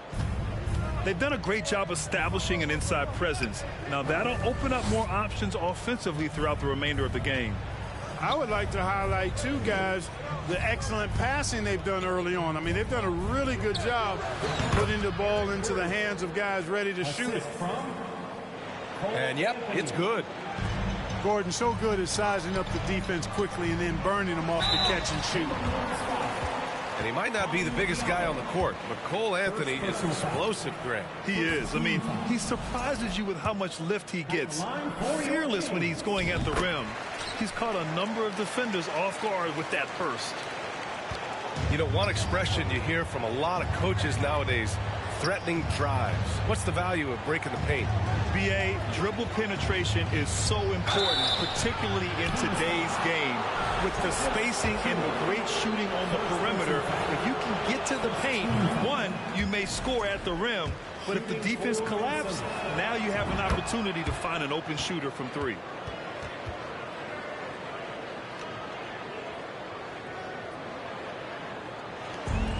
They've done a great job establishing an inside presence. Now that'll open up more options offensively throughout the remainder of the game. I would like to highlight, too, guys, the excellent passing they've done early on. I mean, they've done a really good job putting the ball into the hands of guys ready to shoot it. And, yep, it's good. Gordon so good at sizing up the defense quickly and then burning them off the catch and shoot. And he might not be the biggest guy on the court, but Cole Anthony is explosive, Grant. He is. I mean, he surprises you with how much lift he gets. Fearless when he's going at the rim. He's caught a number of defenders off guard with that burst. You know, one expression you hear from a lot of coaches nowadays, threatening drives. What's the value of breaking the paint? B.A., dribble penetration is so important, particularly in today's game. With the spacing and the great shooting on the perimeter, if you can get to the paint, one, you may score at the rim, but if the defense collapses, now you have an opportunity to find an open shooter from three.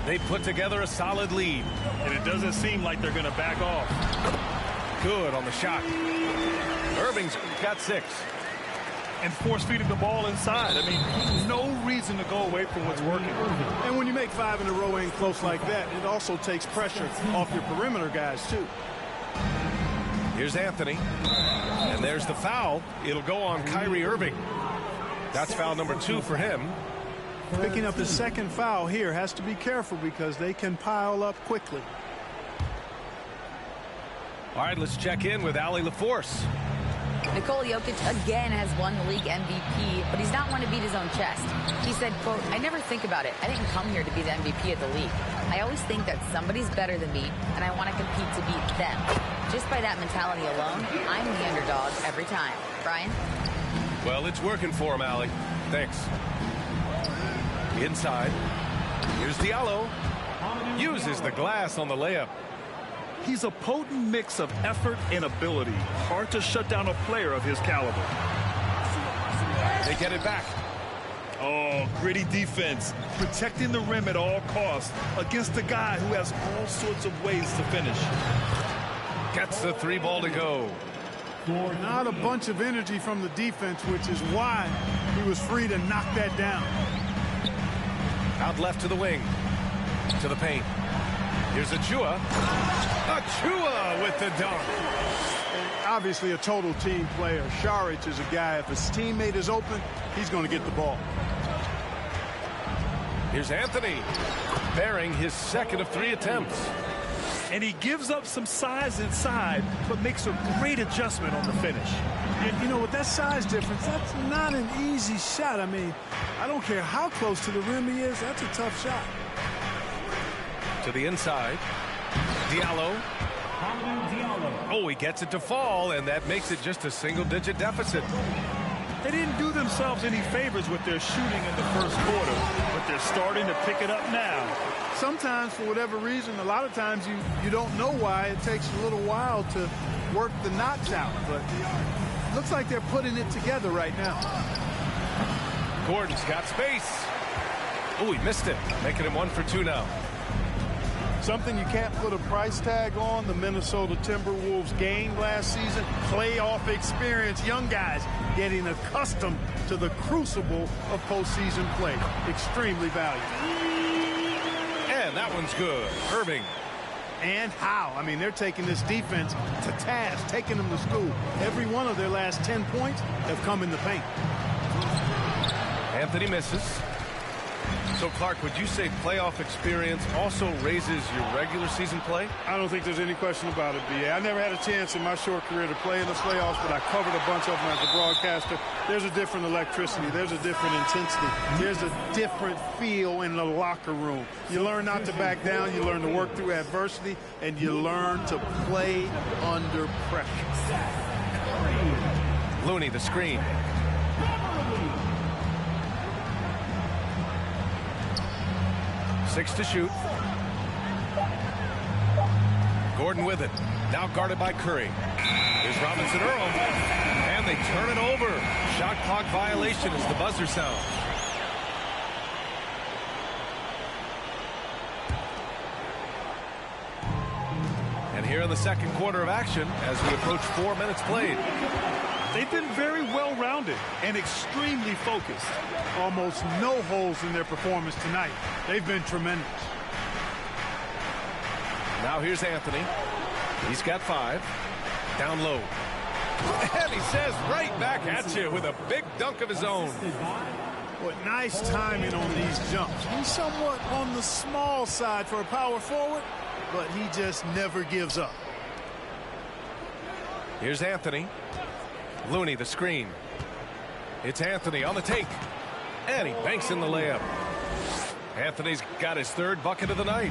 They put together a solid lead. And it doesn't seem like they're going to back off. Good on the shot. Irving's got 6. And force-feeding the ball inside. I mean, no reason to go away from what's working. And when you make 5 in a row in close like that, it also takes pressure off your perimeter guys, too. Here's Anthony. And there's the foul. It'll go on Kyrie Irving. That's foul number 2 for him. Picking up his second foul here, has to be careful because they can pile up quickly. All right, let's check in with Allie LaForce. Nikola Jokic again has won the league MVP, but he's not one to beat his own chest. He said, quote, "I never think about it. I didn't come here to be the MVP of the league. I always think that somebody's better than me, and I want to compete to beat them. Just by that mentality alone, I'm the underdog every time." Brian? Well, it's working for him, Allie. Thanks. Inside. Here's Diallo. Uses the glass on the layup. He's a potent mix of effort and ability. Hard to shut down a player of his caliber. They get it back. Oh, gritty defense. Protecting the rim at all costs against a guy who has all sorts of ways to finish. Gets the 3 ball to go. Not a bunch of energy from the defense, which is why he was free to knock that down. Out left to the wing. To the paint. Here's Achua. Achua with the dunk. Obviously a total team player. Saric is a guy, if his teammate is open, he's going to get the ball. Here's Anthony. Bearing his second of 3 attempts. And he gives up some size inside, but makes a great adjustment on the finish. And, you know, with that size difference, that's not an easy shot. I mean, I don't care how close to the rim he is. That's a tough shot. To the inside. Diallo. Oh, he gets it to fall, and that makes it just a single-digit deficit. They didn't do themselves any favors with their shooting in the first quarter, but they're starting to pick it up now. Sometimes, for whatever reason, a lot of times you don't know why. It takes a little while to work the knots out, but it looks like they're putting it together right now. Gordon's got space. Oh, he missed it, making him 1 for 2 now. Something you can't put a price tag on, the Minnesota Timberwolves gained last season. Playoff experience, young guys getting accustomed to the crucible of postseason play. Extremely valuable. And that one's good. Irving. And how? I mean, they're taking this defense to task, taking them to school. Every one of their last 10 points have come in the paint. Anthony misses. So, Clark, would you say playoff experience also raises your regular season play? I don't think there's any question about it, B.A. I never had a chance in my short career to play in the playoffs, but I covered a bunch of them as a broadcaster. There's a different electricity. There's a different intensity. There's a different feel in the locker room. You learn not to back down. You learn to work through adversity, and you learn to play under pressure. Looney, the screen. Six to shoot. Gordon with it. Now guarded by Curry. Here's Robinson Earl. And they turn it over. Shot clock violation as the buzzer sounds. And here in the second quarter of action as we approach 4 minutes played. They've been very well-rounded and extremely focused. Almost no holes in their performance tonight. They've been tremendous. Now here's Anthony. He's got 5. Down low. And he says right back at you with a big dunk of his own. What nice timing on these jumps. He's somewhat on the small side for a power forward, but he just never gives up. Here's Anthony. Looney, the screen. It's Anthony on the take. And he banks in the layup. Anthony's got his 3rd bucket of the night.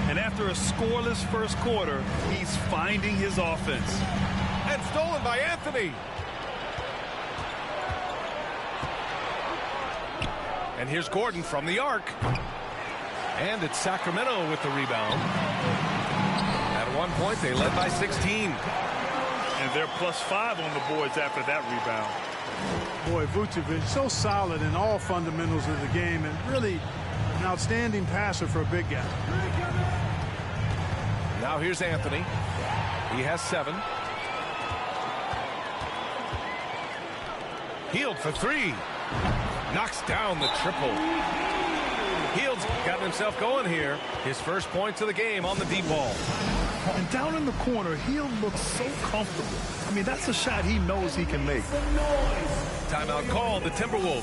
And after a scoreless first quarter, he's finding his offense. And stolen by Anthony. And here's Gordon from the arc. And it's Sacramento with the rebound. At one point, they led by 16. And they're +5 on the boards after that rebound. Boy, Vucevic, so solid in all fundamentals of the game and really an outstanding passer for a big guy. Now here's Anthony. He has 7. Hield for 3. Knocks down the triple. Hield's gotten himself going here. His first points of the game on the deep ball. And down in the corner, he'll look so comfortable. I mean, that's a shot he knows he can make. Timeout called, the Timberwolves.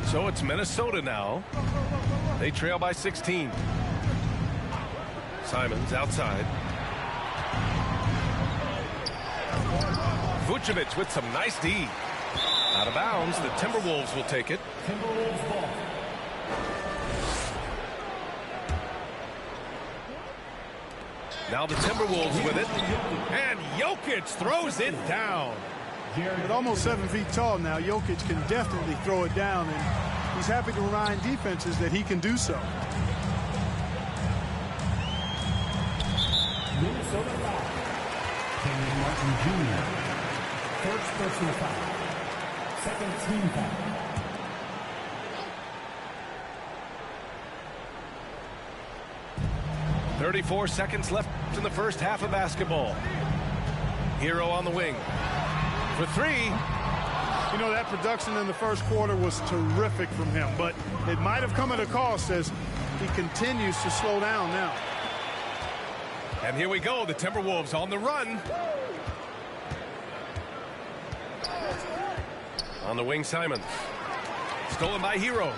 So it's Minnesota now. They trail by 16. Simons outside. Vucevic with some nice D. Out of bounds. The Timberwolves will take it. Timberwolves ball. Now the Timberwolves with it. And Jokic throws it down. At almost 7 feet tall now, Jokic can definitely throw it down, and he's happy to remind defenses that he can do so. Minnesota foul. Kenyon Martin Jr. First personal foul. Second team foul. .34 seconds left in the first half of basketball. Hero on the wing. For three. You know, that production in the first quarter was terrific from him, but it might have come at a cost as he continues to slow down now. And here we go, the Timberwolves on the run. On the wing, Simons. Stolen by Hero.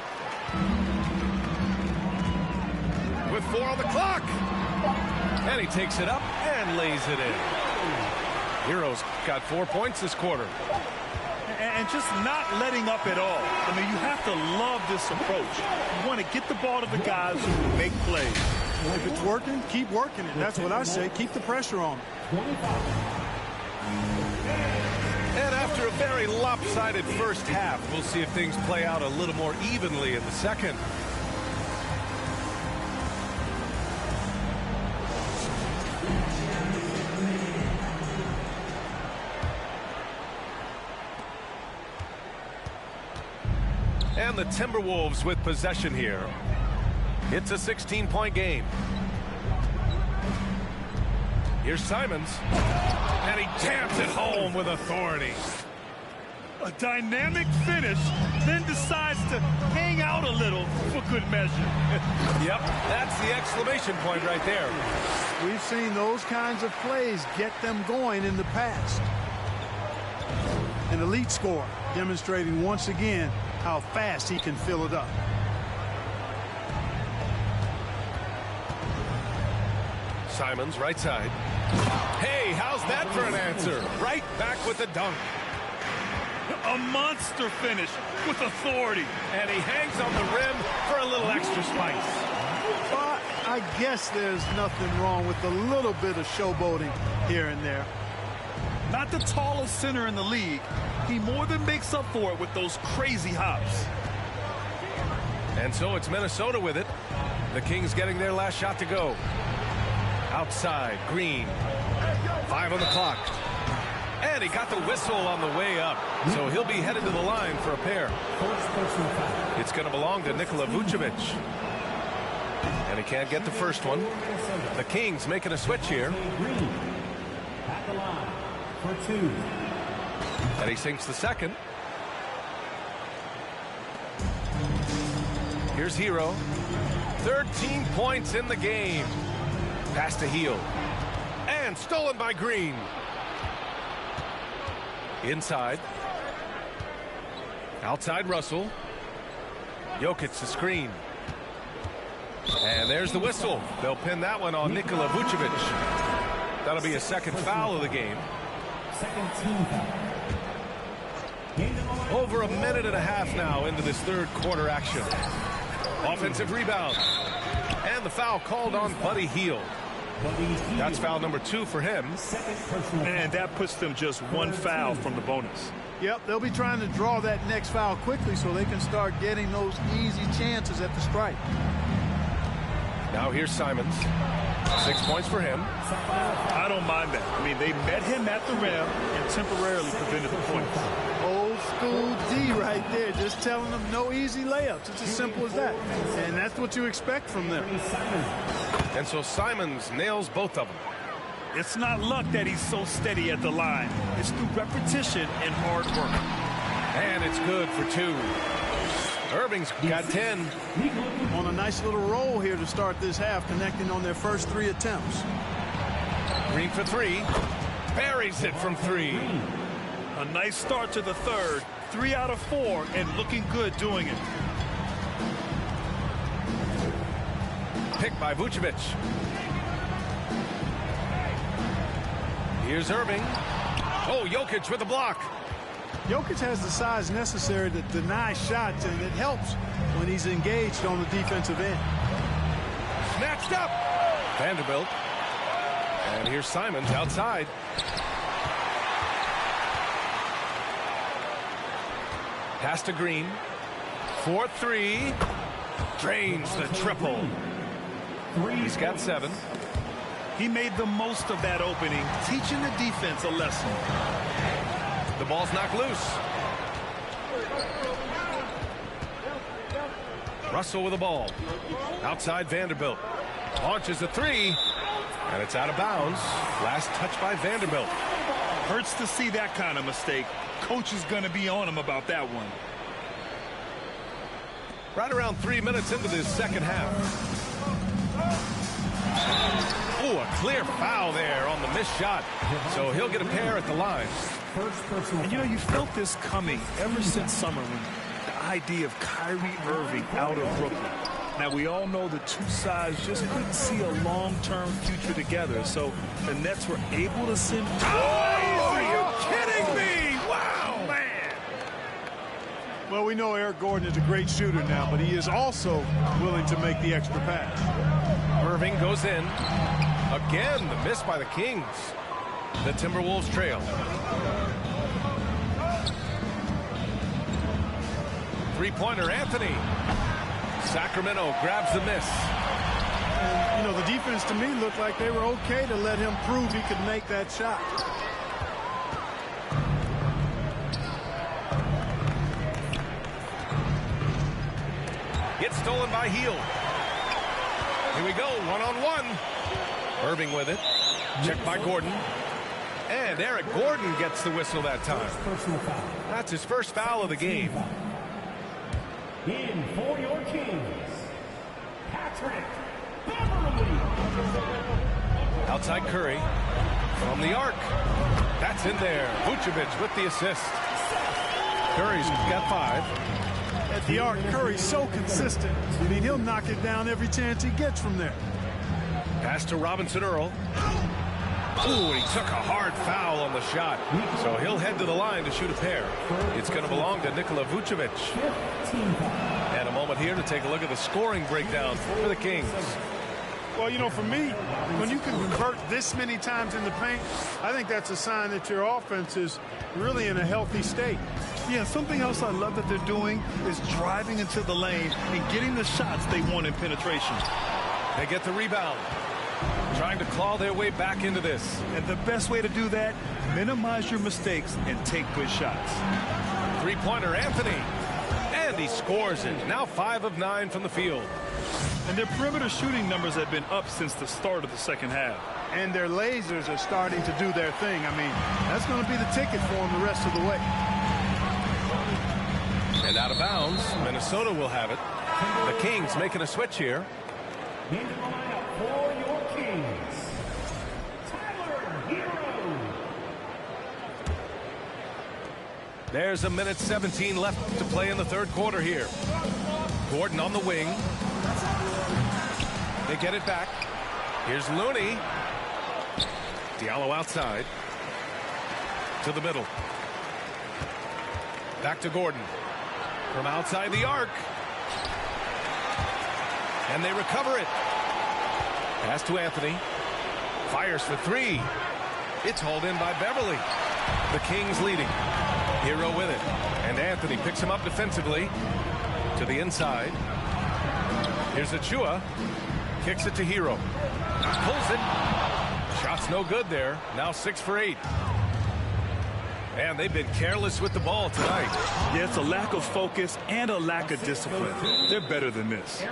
With 4 on the clock. And he takes it up and lays it in. Hero's got 4 points this quarter. And just not letting up at all. I mean, you have to love this approach. You want to get the ball to the guys who make plays. If it's working, keep working it. That's what I say. Keep the pressure on. And after a very lopsided first half, we'll see if things play out a little more evenly in the second. And the Timberwolves with possession here. It's a 16-point game. Here's Simons. And he jams it home with authority. A dynamic finish, then decides to hang out a little for good measure. Yep, that's the exclamation point right there. We've seen those kinds of plays get them going in the past. An elite scorer demonstrating once again how fast he can fill it up. Simons, right side. Hey, how's that for an answer? Right back with the dunk. A monster finish with authority. And he hangs on the rim for a little extra spice. But I guess there's nothing wrong with a little bit of showboating here and there. Not the tallest center in the league. He more than makes up for it with those crazy hops. And so it's Minnesota with it. The Kings getting their last shot to go. Outside, Green. 5 on the clock. And he got the whistle on the way up. So he'll be headed to the line for a pair. It's going to belong to Nikola Vucevic. And he can't get the first one. The Kings making a switch here. Green at the line for 2. And he sinks the second. Here's Hero. 13 points in the game. Pass to Heel. And stolen by Green. Inside. Outside Russell. Jokic the screen. And there's the whistle. They'll pin that one on Nikola Vucevic. That'll be a second foul of the game. Second team foul. Over a minute and a half now into this third quarter action. Offensive rebound. And the foul called on Buddy Hield. That's foul number 2 for him. And that puts them just 1 foul from the bonus. Yep, they'll be trying to draw that next foul quickly so they can start getting those easy chances at the stripe. Now here's Simons. 6 points for him. I don't mind that. I mean, they met him at the rim and temporarily prevented the points. Old school D right there, just telling them no easy layups. It's as simple as that. And that's what you expect from them. And so Simons nails both of them. It's not luck that he's so steady at the line. It's through repetition and hard work. And it's good for 2. Irving's got 10. On a nice little roll here to start this half, connecting on their first 3 attempts. Green for 3. Buries it from 3. A nice start to the third. 3 out of 4 and looking good doing it. Picked by Vucevic. Here's Irving. Oh, Jokic with the block. Jokic has the size necessary to deny shots, and it helps when he's engaged on the defensive end. Snatched up. Vanderbilt. And here's Simons outside. Pass to Green. 4-3. Drains the triple. He's got 7. He made the most of that opening, teaching the defense a lesson. The ball's knocked loose. Russell with the ball. Outside Vanderbilt. Launches a 3. And it's out of bounds. Last touch by Vanderbilt. Hurts to see that kind of mistake. Coach is going to be on him about that one. Right around 3 minutes into this second half. Oh, a clear foul there on the missed shot. So he'll get a pair at the line. And you know, you felt this coming ever since summer when the idea of Kyrie Irving out of Brooklyn. Now, we all know the two sides just couldn't see a long-term future together. So the Nets were able to send... Oh, are you kidding me? Wow, man. Well, we know Eric Gordon is a great shooter now, but he is also willing to make the extra pass. Irving goes in. Again, the miss by the Kings. The Timberwolves trail. 3-pointer, Anthony. Sacramento grabs the miss. And, you know, the defense to me looked like they were okay to let him prove he could make that shot. Gets stolen by Hield. Here we go, one-on-one. Irving with it. Checked by Gordon. And Eric Gordon gets the whistle that time. That's his first foul of the game. In for your Kings, Patrick Beverly. Outside Curry. From the arc. That's in there. Vucevic with the assist. Curry's got 5. At the arc, Curry's so consistent. I mean, he'll knock it down every chance he gets from there. Pass to Robinson Earl. Ooh, he took a hard foul on the shot. So he'll head to the line to shoot a pair. It's going to belong to Nikola Vucevic. And a moment here to take a look at the scoring breakdown for the Kings. Well, you know, for me, when you can convert this many times in the paint, I think that's a sign that your offense is really in a healthy state. Yeah, something else I love that they're doing is driving into the lane and getting the shots they want in penetration. They get the rebound. Trying to claw their way back into this. And the best way to do that, minimize your mistakes and take good shots. 3-pointer, Anthony. And he scores it. Now 5 of 9 from the field. And their perimeter shooting numbers have been up since the start of the second half. And their lasers are starting to do their thing. I mean, that's going to be the ticket for them the rest of the way. And out of bounds, Minnesota will have it. The Kings making a switch here. In the lineup for your Kings, Tyler Hero. There's a minute 17 left to play in the third quarter here. Gordon on the wing. They get it back. Here's Looney. Diallo outside. To the middle. Back to Gordon. From outside the arc. And they recover it. Pass to Anthony. Fires for 3. It's hauled in by Beverly. The Kings leading. Hero with it. And Anthony picks him up defensively. To the inside. Here's Achua. Kicks it to Hero. Pulls it. Shot's no good there. Now 6 for 8. And they've been careless with the ball tonight. Yeah, it's a lack of focus and a lack of discipline. They're better than this.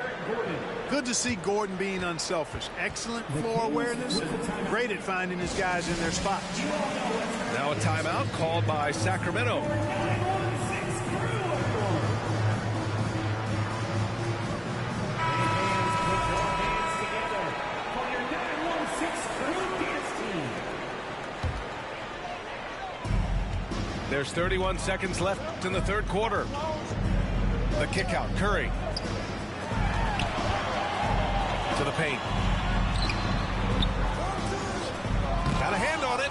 Good to see Gordon being unselfish. Excellent floor awareness and great at finding his guys in their spots. Now a timeout called by Sacramento. There's 31 seconds left in the third quarter. The kick out, Curry. To the paint. Got a hand on it.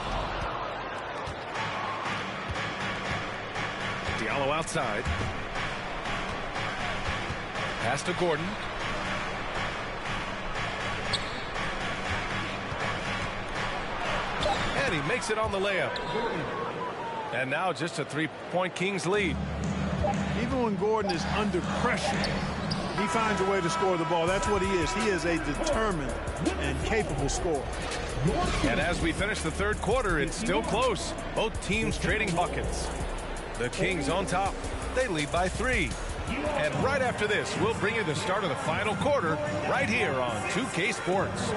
Diallo outside. Pass to Gordon. And he makes it on the layup. And now just a three-point Kings lead. Even when Gordon is under pressure, he finds a way to score the ball. That's what he is. He is a determined and capable scorer. And as we finish the third quarter, it's still close. Both teams trading buckets. The Kings on top. They lead by 3. And right after this, we'll bring you the start of the final quarter right here on 2K Sports.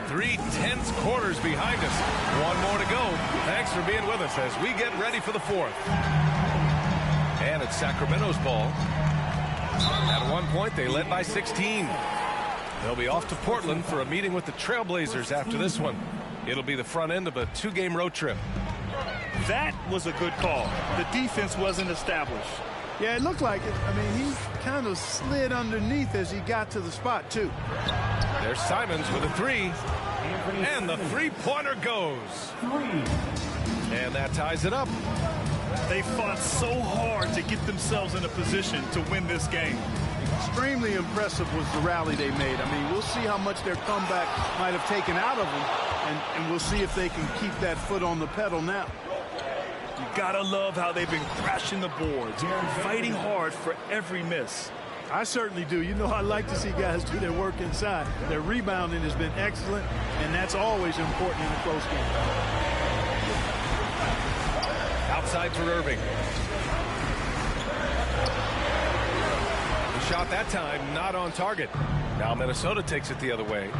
3 tense quarters behind us. One more to go. Thanks for being with us as we get ready for the fourth. And it's Sacramento's ball. At one point, they led by 16. They'll be off to Portland for a meeting with the Trailblazers after this one. It'll be the front end of a 2-game road trip. That was a good call. The defense wasn't established. Yeah, it looked like it. I mean, he kind of slid underneath as he got to the spot, too. There's Simons with a 3. And the three-pointer goes. And that ties it up. They fought so hard to get themselves in a position to win this game. Extremely impressive was the rally they made. I mean, we'll see how much their comeback might have taken out of them, and we'll see if they can keep that foot on the pedal now. You gotta love how they've been crashing the boards, fighting hard for every miss. I certainly do. You know, I like to see guys do their work inside. Their rebounding has been excellent, and that's always important in a close game. Outside for Irving. The shot that time not on target. Now Minnesota takes it the other way.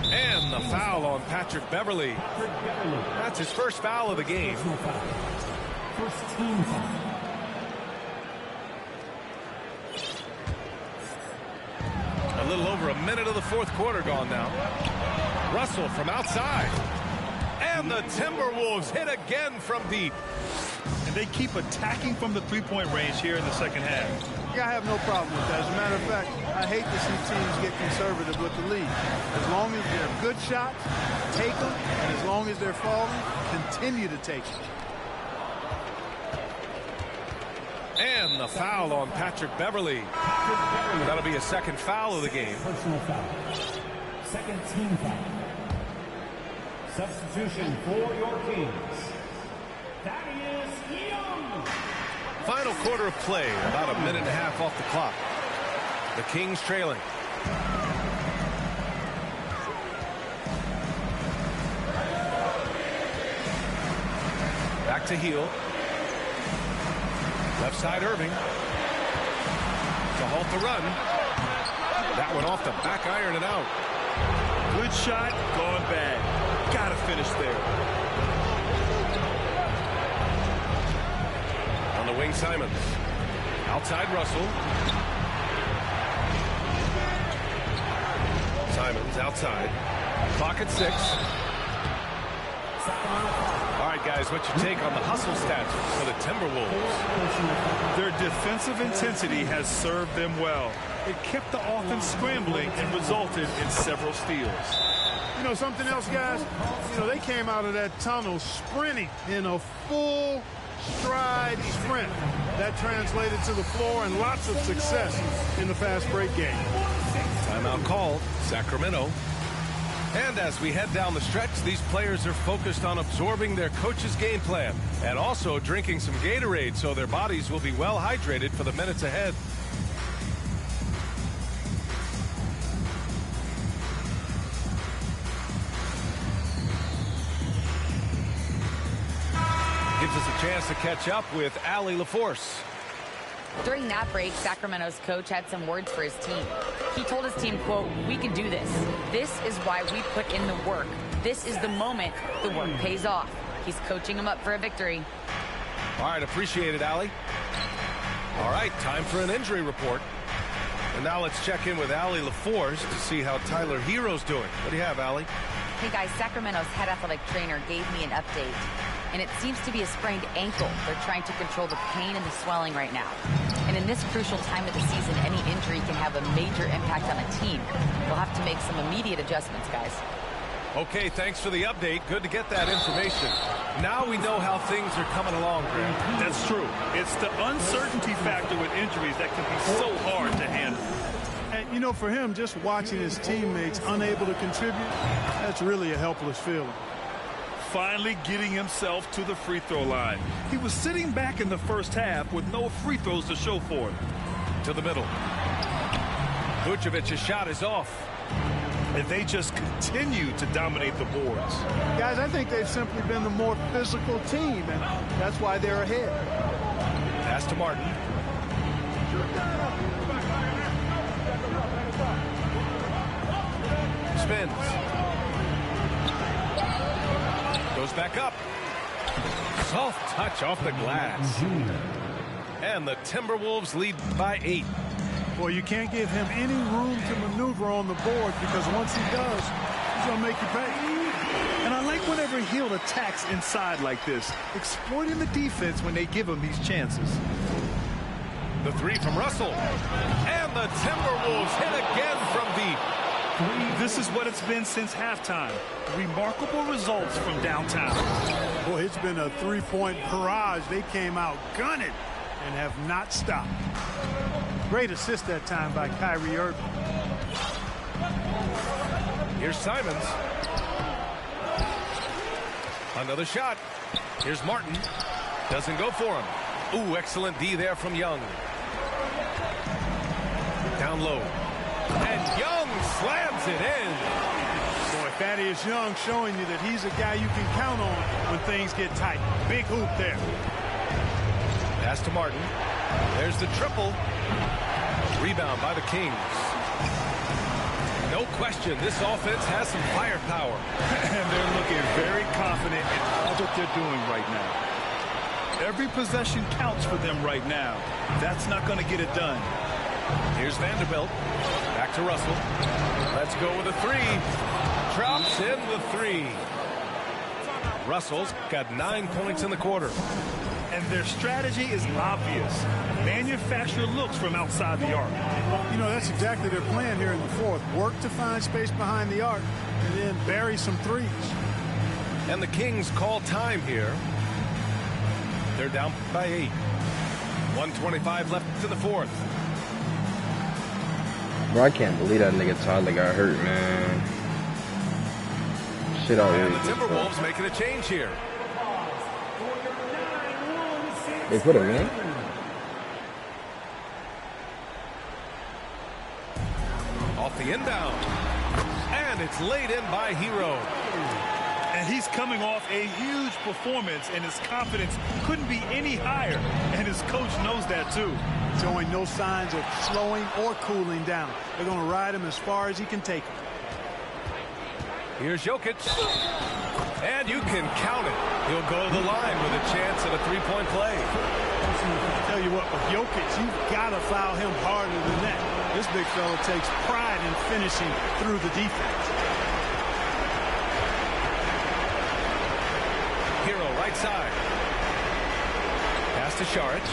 And the foul on Patrick Beverley. That's his first foul of the game. First team foul. A little over a minute of the fourth quarter gone now. Russell from outside. And the Timberwolves hit again from deep. And they keep attacking from the three-point range here in the second half. Yeah, I have no problem with that. As a matter of fact, I hate to see teams get conservative with the lead. As long as they're good shots, take them. And as long as they're falling, continue to take them. And the foul on Patrick Beverley. That'll be a second foul of the game. Personal foul. Second team foul. Substitution for your Kings. Thaddeus Young. Final quarter of play, about a minute and a half off the clock. The Kings trailing. Back to Heel. Left side Irving. To halt the run. That one off the back iron and out. Good shot, gone bad. Gotta finish there. On the wing, Simons. Outside Russell. Simons outside. Clock at 6. All right, guys, what's your take on the hustle stats for the Timberwolves? Their defensive intensity has served them well. It kept the offense scrambling and resulted in several steals. You know something else, guys? You know, they came out of that tunnel sprinting in a full stride sprint. That translated to the floor and lots of success in the fast break game. Timeout called, Sacramento. And as we head down the stretch, these players are focused on absorbing their coach's game plan and also drinking some Gatorade so their bodies will be well hydrated for the minutes ahead. us a chance to catch up with Allie LaForce. During that break, Sacramento's coach had some words for his team. He told his team, quote, "We can do this. This is why we put in the work. This is the moment the work pays off." He's coaching them up for a victory. All right, appreciate it, Allie. All right, time for an injury report. And now let's check in with Allie LaForce to see how Tyler Hero's doing. What do you have, Allie? Hey, guys, Sacramento's head athletic trainer gave me an update, and it seems to be a sprained ankle. They're trying to control the pain and the swelling right now. And in this crucial time of the season, any injury can have a major impact on a team. They'll have to make some immediate adjustments, guys. Okay, thanks for the update. Good to get that information. Now we know how things are coming along, Greg. That's true. It's the uncertainty factor with injuries that can be so hard to handle. And, you know, for him, just watching his teammates unable to contribute, that's really a helpless feeling. Finally getting himself to the free throw line. He was sitting back in the first half with no free throws to show for it. To the middle. Vucevic's shot is off. And they just continue to dominate the boards. Guys, I think they've simply been the more physical team, and that's why they're ahead. Pass to Martin. Spins. Goes back up. Soft touch off the glass. And the Timberwolves lead by 8. Well, you can't give him any room to maneuver on the board, because once he does, he's going to make you pay. And I like whenever Hill attacks inside like this, exploiting the defense when they give him these chances. The three from Russell. And the Timberwolves hit again from deep. This is what it's been since halftime. Remarkable results from downtown. Boy, it's been a three-point barrage. They came out gunning and have not stopped. Great assist that time by Kyrie Irving. Here's Simons. Another shot. Here's Martin. Doesn't go for him. Ooh, excellent D there from Young. Down low. And Young slams it in. Boy, Thaddeus Young showing you that he's a guy you can count on when things get tight. Big hoop there. Pass to Martin. There's the triple. Rebound by the Kings. No question, this offense has some firepower. And they're looking very confident in all that they're doing right now. Every possession counts for them right now. That's not going to get it done. Here's Vanderbilt. Back to Russell. Let's go with a three. Drops in the three. Russell's got 9 points in the quarter. And their strategy is obvious. Manufacture looks from outside the arc. You know, that's exactly their plan here in the fourth. Work to find space behind the arc and then bury some threes. And the Kings call time here. They're down by 8. 1:25 left to the fourth. Bro, I can't believe that nigga Tyler got hurt, man. Shit already. And the Timberwolves making a change here. They put him in. Off the inbound. And it's laid in by Hero. And he's coming off a huge performance, and his confidence couldn't be any higher. And his coach knows that, too. Showing no signs of slowing or cooling down. They're going to ride him as far as he can take him. Here's Jokic. And you can count it. He'll go to the line with a chance at a three-point play. I tell you what, with Jokic, you've got to foul him harder than that. This big fella takes pride in finishing through the defense. Hero right side. Pass to Šarić.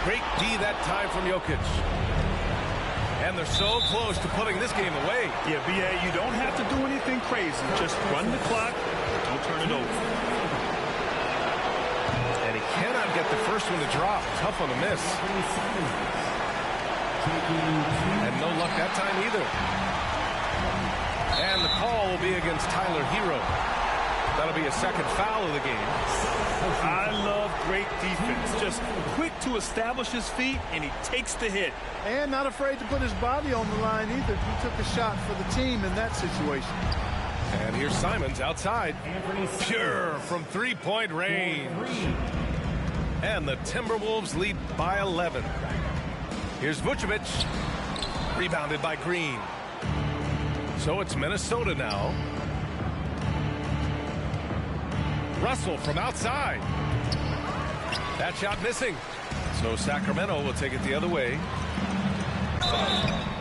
Great D that time from Jokic. And they're so close to putting this game away. Yeah, B.A., you don't have to do anything crazy. Just run the clock. Don't turn it over. And he cannot get the first one to drop. Tough one to miss. And no luck that time either. And the call will be against Tyler Hero. That'll be a second foul of the game. I love great defense. Just quick to establish his feet, and he takes the hit. And not afraid to put his body on the line either. He took a shot for the team in that situation. And here's Simons outside. Pure from three-point range. And the Timberwolves lead by 11. Here's Vucevic. Rebounded by Green. So it's Minnesota now. Russell from outside. That shot missing. So Sacramento will take it the other way.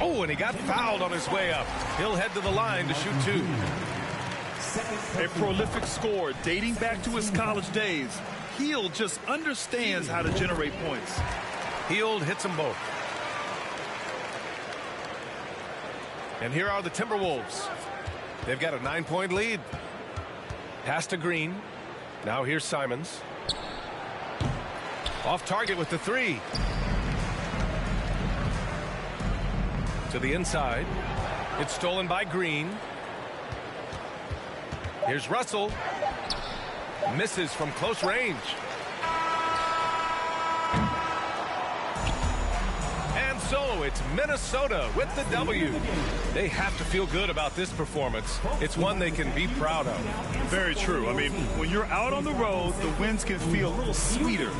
Oh, and he got fouled on his way up. He'll head to the line to shoot two. A prolific scorer dating back to his college days. Hield just understands how to generate points. Hield hits them both. And here are the Timberwolves. They've got a 9-point lead. Pass to Green. Now here's Simons. Off target with the three. To the inside. It's stolen by Green. Here's Russell. Misses from close range. And so it's Minnesota with the W. They have to feel good about this performance. It's one they can be proud of. Very true. I mean, when you're out on the road, the wins can feel a little sweeter.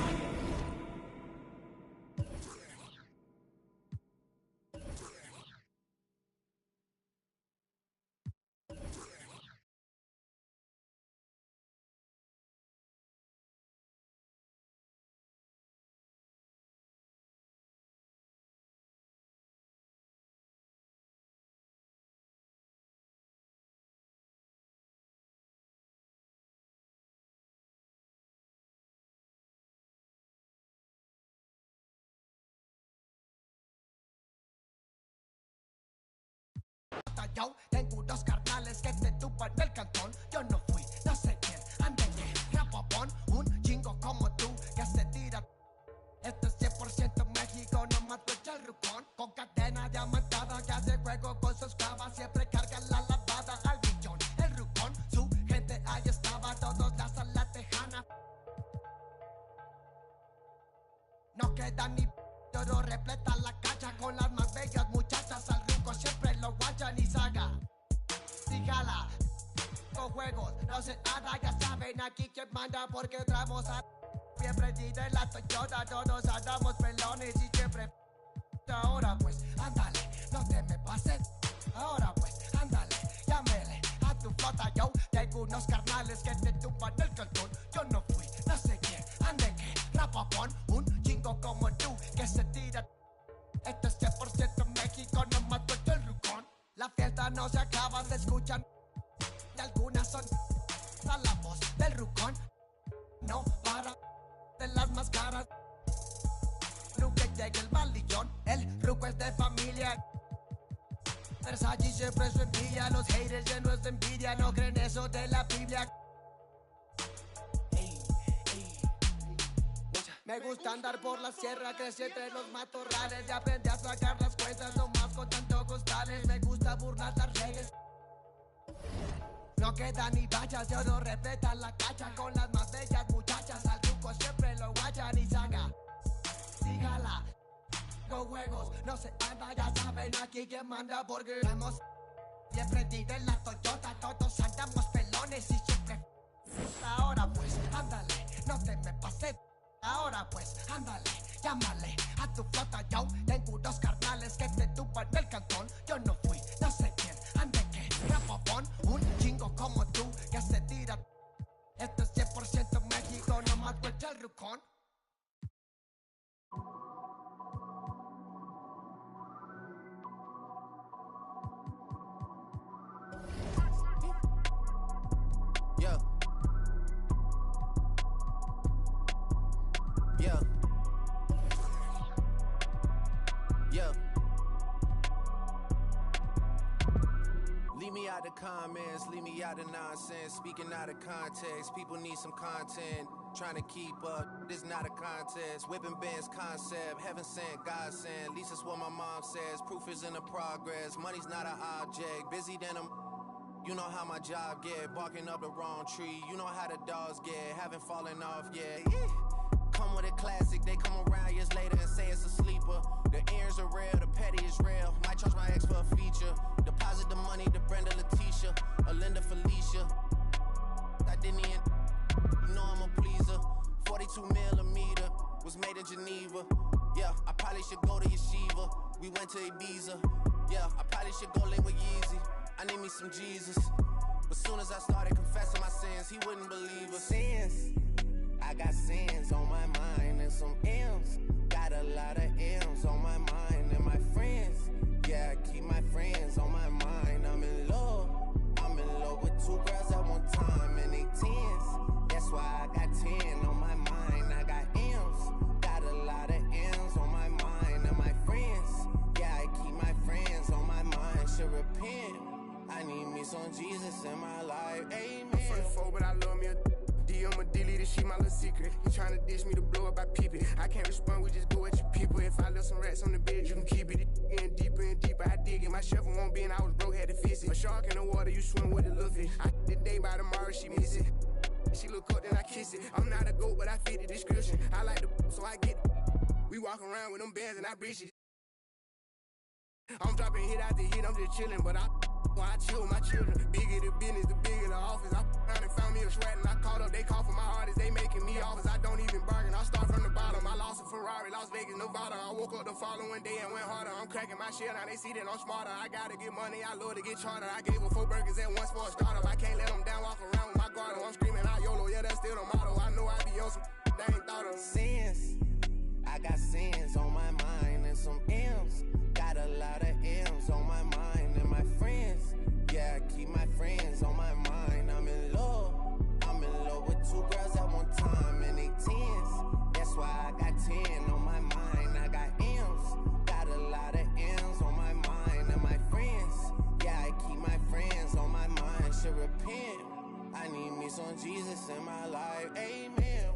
Yo tengo dos carnales que te tupan del cantón. Yo no fui, no sé quién, ande que rapapón. Un chingo como tú que se tira. Esto es 100% México, no más echa el rucón. Con cadena diamantada que hace juego con sus clavas. Siempre carga la lavada al billón. El rucón, su gente ahí estaba. Todos la sala tejana. No queda ni oro, repleta la cacha con las más bellas muchachas. Al ruco siempre lo guachan y saga. Y jala. Con juegos, no se nada, ya saben aquí quién manda porque entramos a. Siempre de la Toyota, todos andamos pelones y siempre. Ahora pues, ándale, no te me pases. Ahora pues, ándale, llámele a tu flota. Yo tengo unos carnales que te tumban el cantón. Yo no fui, no sé quién, ande que rapapón. Un chingo como tú que se tira. Esto es 100% México, no mato el rucón. La fiesta no se acaba, se escuchan. Y algunas son a la voz del rucón. No para de las máscaras. Nunca llega el balillón. El ruco es de familia. Versace siempre su envidia. Los haters llenos de envidia. No creen eso de la Biblia. Me gusta andar por la sierra, crecí entre los matorrales y aprendí a sacar las cuentas nomás con tanto costales. Me gusta burlar las redes. No queda ni bachas, yo no respeta la cacha con las más bellas muchachas. Al truco siempre lo guachan y saga. Dígala, con juegos, no se anda, ya saben aquí quién manda porque hemos siempre dice la Toyota, todos andamos pelones y siempre. Ahora pues, ándale, no te me pases. Ahora pues, ándale, llámale a tu flota. Yo tengo unos carnales que te tumban del cantón. Yo no fui, no sé quién, ande que rapapón. Un chingo como tú que se tira. Esto es 100% México, no más echa el rucón. Yeah. Yeah. Yeah. Leave me out the comments, leave me out the nonsense. Speaking out of context, people need some content. Trying to keep up, this not a contest. Whipping bands concept, heaven sent, God sent. At least that's what my mom says. Proof is in the progress, money's not an object. Busy than I'm. You know how my job get, barking up the wrong tree. You know how the dogs get, haven't fallen off yet. come with a classic. They come around years later and say it's a sleeper. The earrings are real, the petty is real. Might charge my ex for a feature. Deposit the money to Brenda Letitia, or Linda Felicia. I didn't even, you know I'm a pleaser. 42 millimeter, was made in Geneva. Yeah, I probably should go to Yeshiva. We went to Ibiza. Yeah, I probably should go link with Yeezy. I need me some Jesus. But soon as I started confessing my sins, he wouldn't believe us. Sins, I got sins on my mind and some M's. Got a lot of M's on my mind and my friends. Yeah, I keep my friends on my mind. I'm in love with 2 girls at one time and they tens. That's why I got 10 on my mind. I got M's, got a lot of M's on my mind and my friends. Yeah, I keep my friends on my mind. Should repent. I need me some Jesus in my life. Amen. I'm from the 4, but I love me a DM a delete it, she my little secret. He tryna dish me to blow up, I peep it. I can't respond, we just go at your people. If I left some rats on the bed, you can keep it. Getting deeper and deeper, I dig it. My shovel won't be and I was broke, had to fix it. A shark in the water, you swim with a little fish. I the day by tomorrow, she miss it. She look up, then I kiss it. I'm not a goat, but I fit the description. I like the so I get it. We walk around with them bands and I breach it. I'm dropping hit after hit, I'm just chilling, but I chill with my children. Bigger the business, the bigger the office. I found and found me a shred and I caught up. They call for my artists, they making me offers. I don't even bargain, I start from the bottom. I lost a Ferrari, Las Vegas, Nevada. I woke up the following day and went harder. I'm cracking my shit, now they see that I'm smarter. I gotta get money, I love to get charter. I gave her 4 burgers at once for a startup. I can't let them down, walk around with my guard. I'm screaming out YOLO, yeah, that's still the motto. I know I be on some they ain't thought of. Sins, I got sins on my mind and some M's. Got a lot of M's on my mind and my friends. Yeah, I keep my friends on my mind. I'm in love with 2 girls at one time and they tens. That's why I got 10 on my mind. I got M's, got a lot of M's on my mind and my friends. Yeah, I keep my friends on my mind. Should repent. I need me some Jesus in my life. Amen.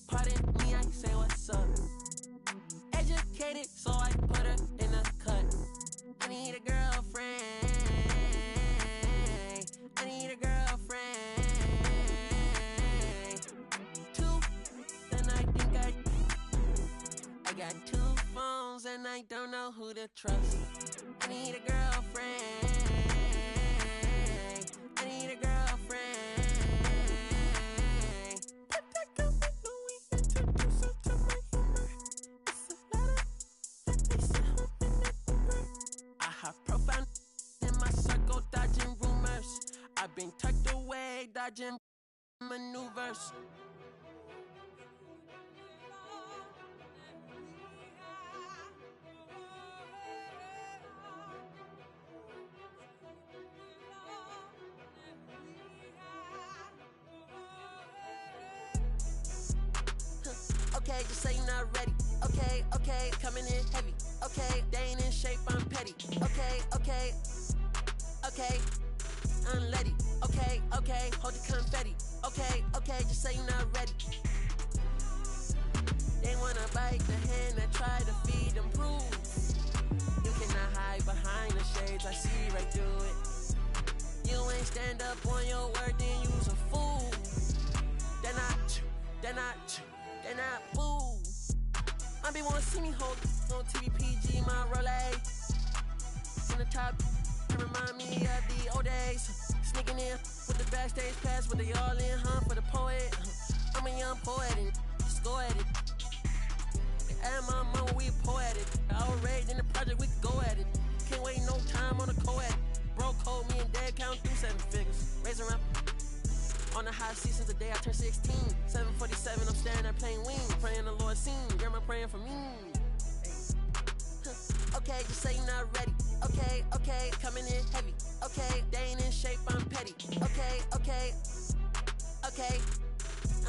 Pardon me, I say what's up. Educated, so I put her in a cut. I need a girlfriend. I need a girlfriend. 2, then I think I got 2 phones and I don't know who to trust. I need a girlfriend. I need a girlfriend. Profound in my circle, dodging rumors. I've been tucked away, dodging maneuvers. Okay, just say you're not ready. Okay, coming in heavy. Okay, they ain't in shape, I'm petty. Okay, unleady. Okay, hold the confetti. Okay, just say you're not ready. They wanna bite the hand that try to feed them rules. You cannot hide behind the shades, I see right through it. You ain't stand up on your word, then you's a fool. They're not fool. I be wanna see me hold on TVPG, my Rolex. On the top, it remind me of the old days. Sneaking in with the backstage pass, with they all in, for the poet. I'm a young poet and just go at it. And my mama, we poetic. Outraged in the project, we go at it. Can't wait no time on the co-ed. Bro code me and dad count through 7 figures. Raising around on the high season, the day I turned 16. 747, I'm standing there playing wings. Praying the Lord seen. Grandma praying for me. Okay, just say you're not ready. Okay, coming in heavy. Okay, they ain't in shape, I'm petty. Okay,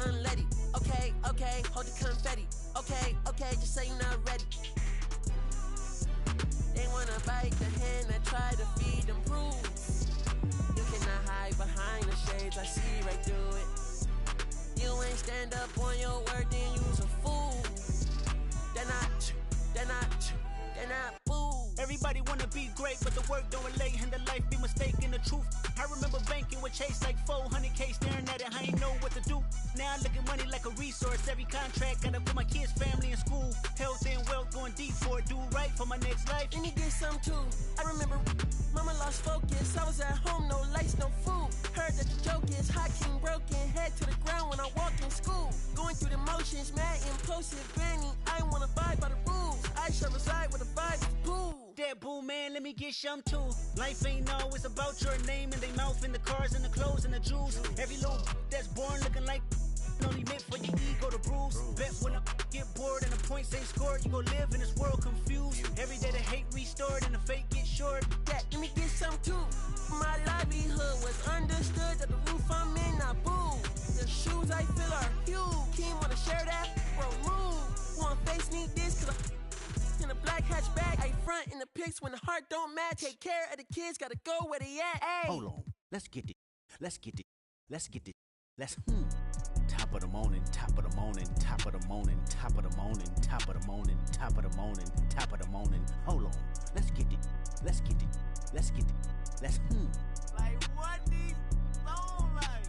unlet it. Okay, okay, hold the confetti. Okay, okay, just say you're not ready. They wanna bite the hand that try to feed them rules. You cannot hide behind the shades, I see right through it. You ain't stand up on your word, then you's a fool. They're not fool. Everybody wanna be great, but the work don't relate, and the life be mistaken the truth. I remember banking with Chase like 400K, staring at it, I ain't know what to do. Now I look at money like a resource. Every contract gotta put my kids, family in school. Health and wealth going deep for it. Do right for my next life. Let me get some too. I remember mama lost focus. I was at home, no lights, no food. Heard that the joke is hot king broken. Head to the ground when I walk in school. Going through the motions, mad impulsive, granny. I wanna abide by the rules. I shall reside with a vibe of pool. That boo man, let me get some too. Life ain't always about your name and they mouth and the cars and the clothes and the jewels. Every little that's born looking like only meant for your ego to bruise. Bet when I get bored and the points ain't scored, you gon' live in this world confused. Every day the hate restored and the fake get short. That let me get some too. My livelihood was understood that the roof I'm in, I boo. The shoes I feel are huge. King wanna share that? Bro, move. One face need this cause in a black hatchback. I front in the pics when the heart don't match. Take care of the kids, gotta go where they at. Ay. Hold on, let's get it. Top of the morning, top of the morning, top of the morning, top of the morning, top of the morning, top of the morning, top of the morning. Hold on, let's get it. Like what these songs like?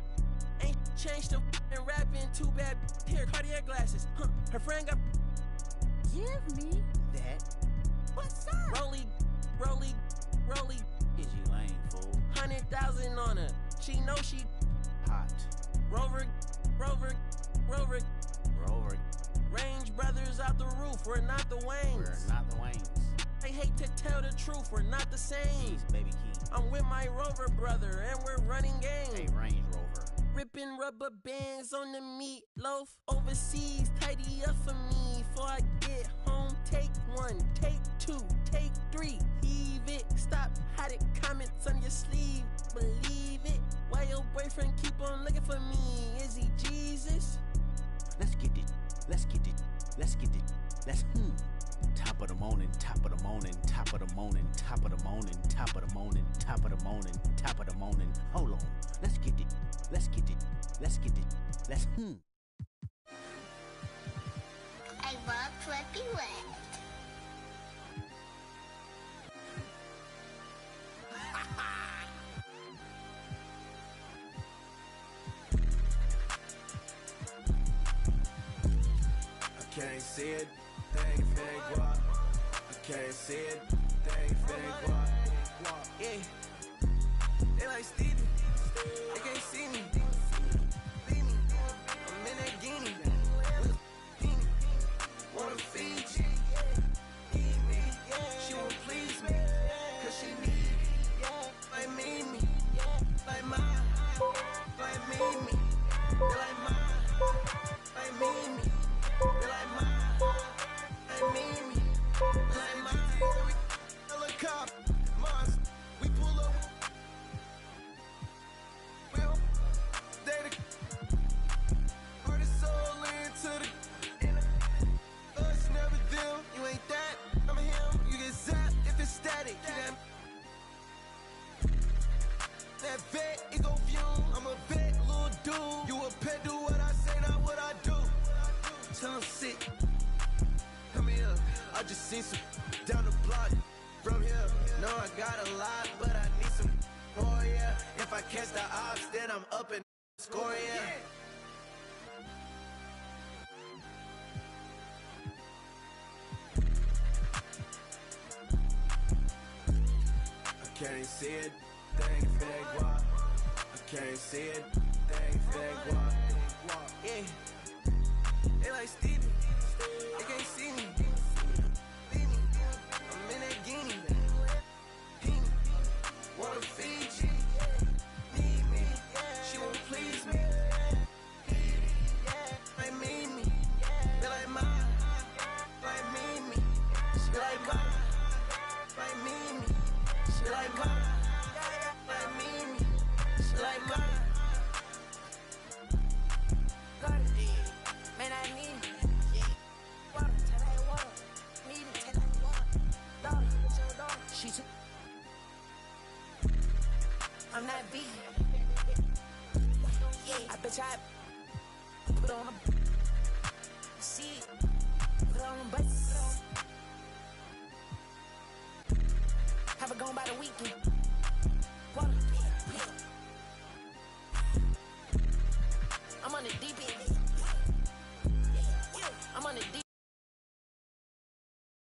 Ain't changed the and rapping too bad. Here, Cartier glasses. Her friend got. Give me that. What's up? Rolly. Is you lame, fool? 100,000 on her. She know she Hot. Rover. Range brothers out the roof. We're not the Waynes. I hate to tell the truth. We're not the same. Jeez, baby king. I'm with my Rover brother and we're running game. Hey, Range Rover. Ripping rubber bands on the meatloaf. Overseas, tidy up for me. Before I get home, take 1, take 2, take 3. Heave it, stop, had it, comments on your sleeve. Believe it. Why your boyfriend keep on looking for me? Is he Jesus? Let's get it. Top of the morning, top of the morning, top of the morning, top of the morning, top of the morning, top of the morning, top of the morning. Hold on, let's get it. I love Flippy Wet. I can't see it, they ain't finna guap. I can't see it, they ain't finna guap. Yeah, they like Stevie, they can't see me. I'm in that guinea, with a beanie. Wanna feed you, eat me. She won't please me, cause she need me. Like me, like mine, like me. They like mine, like me. They like mine, like me. They like mine. Helicopter, monster, we pull up. Will, they the put his soul into the us, never them. You ain't that, I'm him. You get zapped if it's static. That vet, it go fume. I'm a vet, little dude. You a pet, do what I say, not what I do. Till I'm sick. Come here, I just seen some down the block. From here, no, I got a lot, but I need some more, yeah. If I catch the ops, then I'm up and score, yeah. I can't see it, they ain't finna guap. I can't see it, they ain't finna guap. Yeah, they like Stevie, they can't see me. I'm in that guinea, wanna feed you, need me. She won't please me, like me. They like mine, like me. She like mine, like me. She like mine, like me. She like mine. Got it. I bet I put on a shit, put on a bus. Have it gone by the weekend.